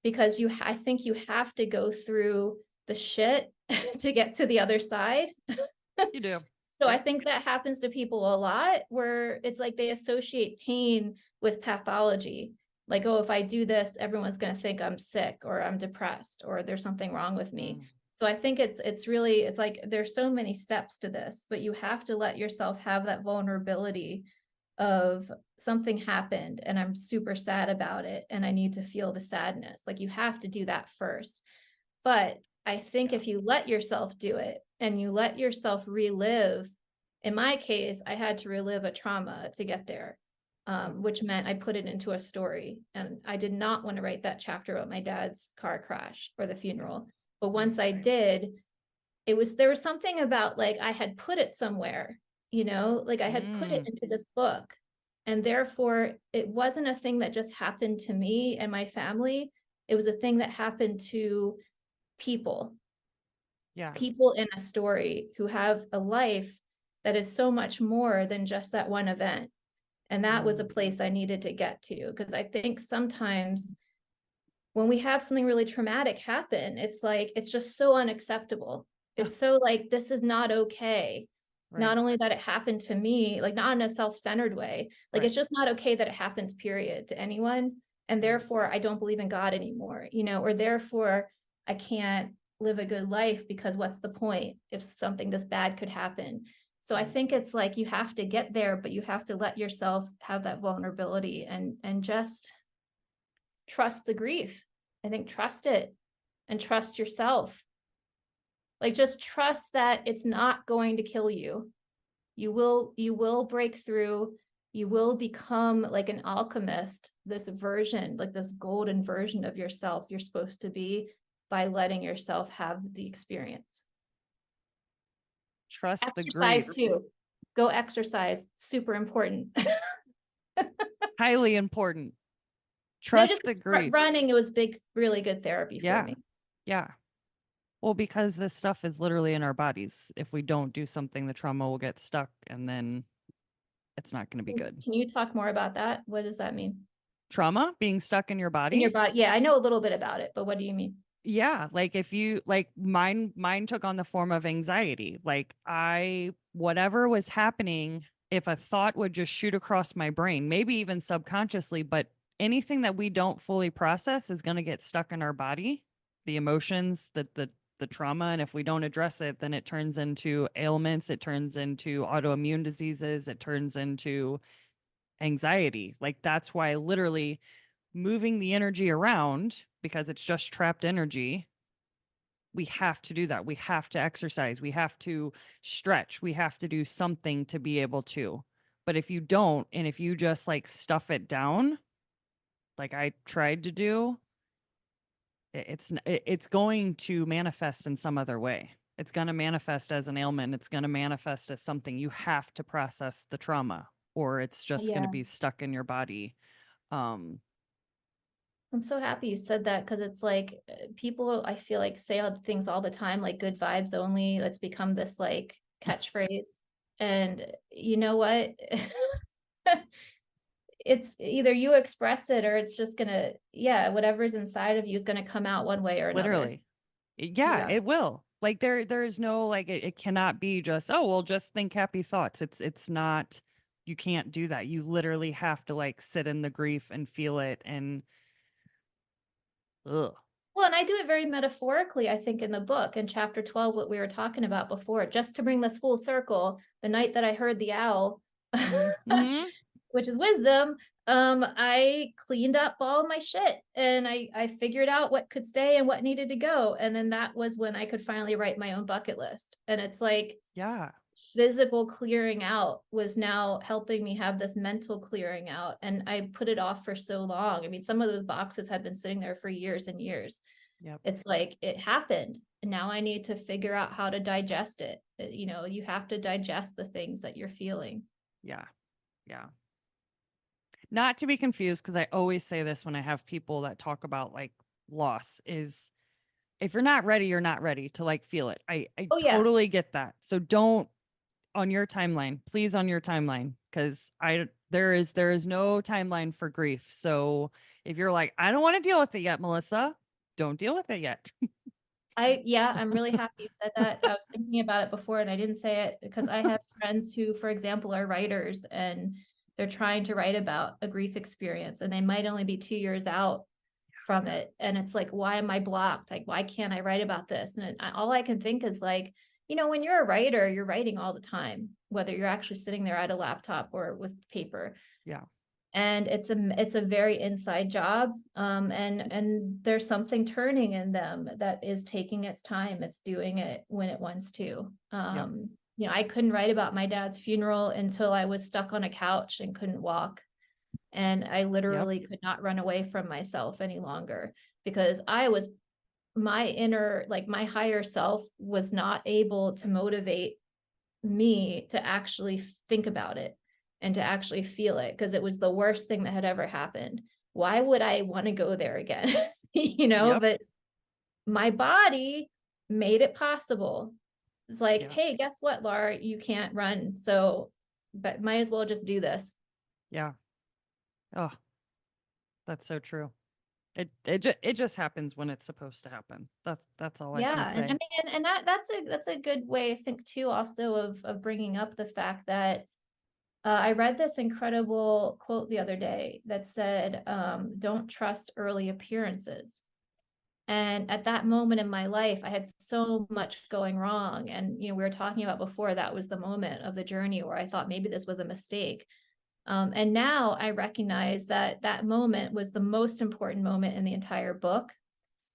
because I think you have to go through the shit to get to the other side. You do. So I Yep. think that happens to people a lot, where it's like they associate pain with pathology. Like, oh, if I do this, everyone's going to think I'm sick or I'm depressed or there's something wrong with me. Mm. So I think it's like there's so many steps to this, but you have to let yourself have that vulnerability of something happened and I'm super sad about it and I need to feel the sadness. Like, you have to do that first. But I think Yeah. if you let yourself do it and you let yourself relive, in my case, I had to relive a trauma to get there, which meant I put it into a story. And I did not want to write that chapter about my dad's car crash or the Yeah. funeral. But Right. once I did, there was something about, like, I had put it somewhere, like I had put it Mm. into this book. And therefore, it wasn't a thing that just happened to me and my family. It was a thing that happened to people Yeah. people in a story who have a life that is so much more than just that one event. And that was a Mm. place I needed to get to, because I think sometimes when we have something really traumatic happen, it's like, it's just so unacceptable. Yeah. It's so like, this is not okay. Not Right. only that it happened to me, like, not in a self-centered way, like, Right. it's just not okay that it happens, period, to anyone. And Right. therefore, I don't believe in God anymore, or therefore I can't live a good life, because what's the point if something this bad could happen? So I Right. think it's like, you have to get there, but you have to let yourself have that vulnerability and just trust the grief. I think trust it and trust yourself. Like, just trust that it's not going to kill you. You will break through. You will become like an alchemist, this version, like this golden version of yourself you're supposed to be, by letting yourself have the experience. Trust the Exercise grief. too. Go exercise. Super important. Highly important. No, just Trust the grief. running, it was really good therapy for Yeah. me. Yeah. Well, because this stuff is literally in our bodies. If we don't do something, the trauma will get stuck and then it's not going to be good. Can you talk more about that? What does that mean? Trauma being stuck in your In your body. body? Yeah, I know a little bit about it, but what do you mean? Yeah, like if you like mine took on the form of anxiety. Like I whatever was happening, if a thought would just shoot across my brain, maybe even subconsciously, but anything that we don't fully process is going to get stuck in our body. The emotions, the trauma, and if we don't address it, then it turns into ailments, it turns into autoimmune diseases, it turns into anxiety. Like that's why literally moving the energy around because it's just trapped energy. We have to do that. We have to exercise. We have to stretch. We have to do something to be able to. But if you don't, and if you just like stuff it down, like I tried to do, it's going to manifest in some other way. It's going to manifest as an ailment. It's going to manifest as something you have to process the trauma, or it's just going to Yeah, be stuck in your body. Um, I'm so happy you said that, because it's like, people, I feel like, say things all the time, like good vibes only. Let's become this like catchphrase. And you know what? It's either you express it or it's just gonna, yeah, whatever's inside of you is gonna come out one way or another. Literally. Yeah, Yeah. it will. Like there is no like it cannot be just, oh, well, just think happy thoughts. It's not, you can't do that. You literally have to like sit in the grief and feel it and ugh. Well, and I do it very metaphorically, I think, in the book, in chapter 12, what we were talking about before, just to bring this full circle. The night that I heard the owl, Hmm. Hmm. which is wisdom, I cleaned up all my shit and I figured out what could stay and what needed to go. And then that was when I could finally write my own bucket list. And it's like, Yeah. physical clearing out was now helping me have this mental clearing out. And I put it off for so long. I mean, some of those boxes had been sitting there for years and years. Yep. It's like it happened. And now I need to figure out how to digest it. You know, you have to digest the things that you're feeling. Yeah. Yeah. Not to be confused, because I always say this when I have people that talk about like loss, is if you're not ready, you're not ready to like feel it. I Oh yeah. totally get that. So don't on your timeline, please, on your timeline, because there is no timeline for grief. So if you're like, I don't want to deal with it yet, Melissa, don't deal with it yet. I'm really happy you said that. I was thinking about it before and I didn't say it because I have friends who, for example, are writers and they're trying to write about a grief experience and they might only be 2 years out from it. And it's like, why am I blocked? Like, why can't I write about this? And all I can think is like, you know, when you're a writer, you're writing all the time, whether you're actually sitting there at a laptop or with paper. Yeah. And it's a very inside job. And there's something turning in them that is taking its time. It's doing it when it wants to. Yep. You know, I couldn't write about my dad's funeral until I was stuck on a couch and couldn't walk. And I literally could not run away from myself any longer because my inner, like my higher self was not able to motivate me to actually think about it and to actually feel it because it was the worst thing that had ever happened. Why would I want to go there again? You know, Yep. but my body made it possible. It's like, Yeah. hey, guess what, Laura? You can't run. So, but might as well just do this. Yeah. Oh, that's so true. It just happens when it's supposed to happen. That's all I can Yeah, and I say. mean, and that's a good way, I think, too, also of bringing up the fact that I read this incredible quote the other day that said, "Don't trust early appearances." And at that moment in my life, I had so much going wrong, and you know, we were talking about before that was the moment of the journey where I thought maybe this was a mistake. And now I recognize that that moment was the most important moment in the entire book.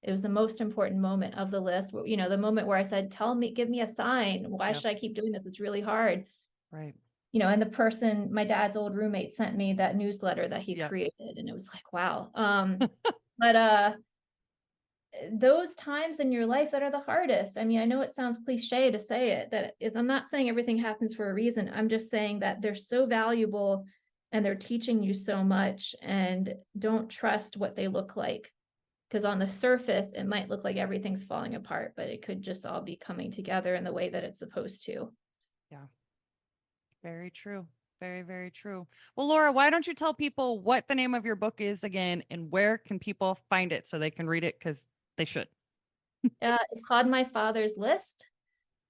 It was the most important moment of the list. You know, the moment where I said, "Tell me, give me a sign. Why Yep. should I keep doing this? It's really hard." Right. You know, and the person, my dad's old roommate, sent me that newsletter that he Yep. created, and it was like, wow. But those times in your life that are the hardest. I mean, I know it sounds cliche to say it, that is, I'm not saying everything happens for a reason. I'm just saying that they're so valuable and they're teaching you so much, and don't trust what they look like. Because on the surface, it might look like everything's falling apart, but it could just all be coming together in the way that it's supposed to. Yeah. Very true. Very, very true. Well, Laura, why don't you tell people what the name of your book is again and where can people find it so they can read it? Because they should. It's called My Father's List.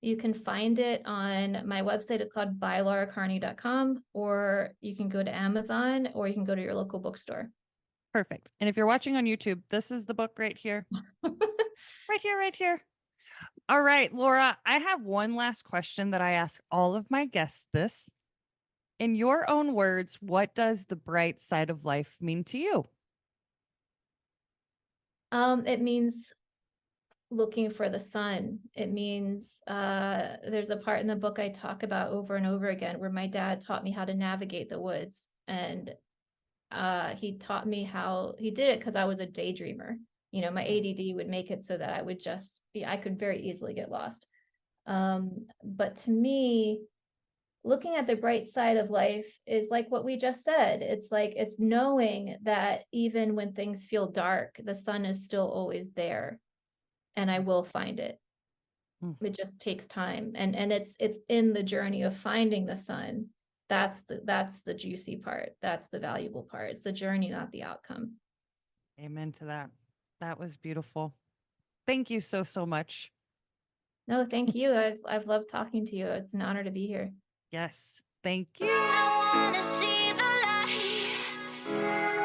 You can find it on my website. It's called bylauracarney.com, or you can go to Amazon, or you can go to your local bookstore. Perfect. And if you're watching on YouTube, this is the book right here. Right here, right here. All right, Laura, I have one last question that I ask all of my guests this. In your own words, what does the bright side of life mean to you? It means looking for the sun. It means there's a part in the book I talk about over and over again where my dad taught me how to navigate the woods. And he taught me how he did it because I was a daydreamer. You know, my ADD would make it so that I could very easily get lost. But to me, looking at the bright side of life is like what we just said. It's like, it's knowing that even when things feel dark, the sun is still always there, and I will find it. Mm. It just takes time. And it's in the journey of finding the sun. That's the juicy part. That's the valuable part. It's the journey, not the outcome. Amen to that. That was beautiful. Thank you so, so much. No, thank you. I've loved talking to you. It's an honor to be here. Yes. Thank you. I wanna see the light.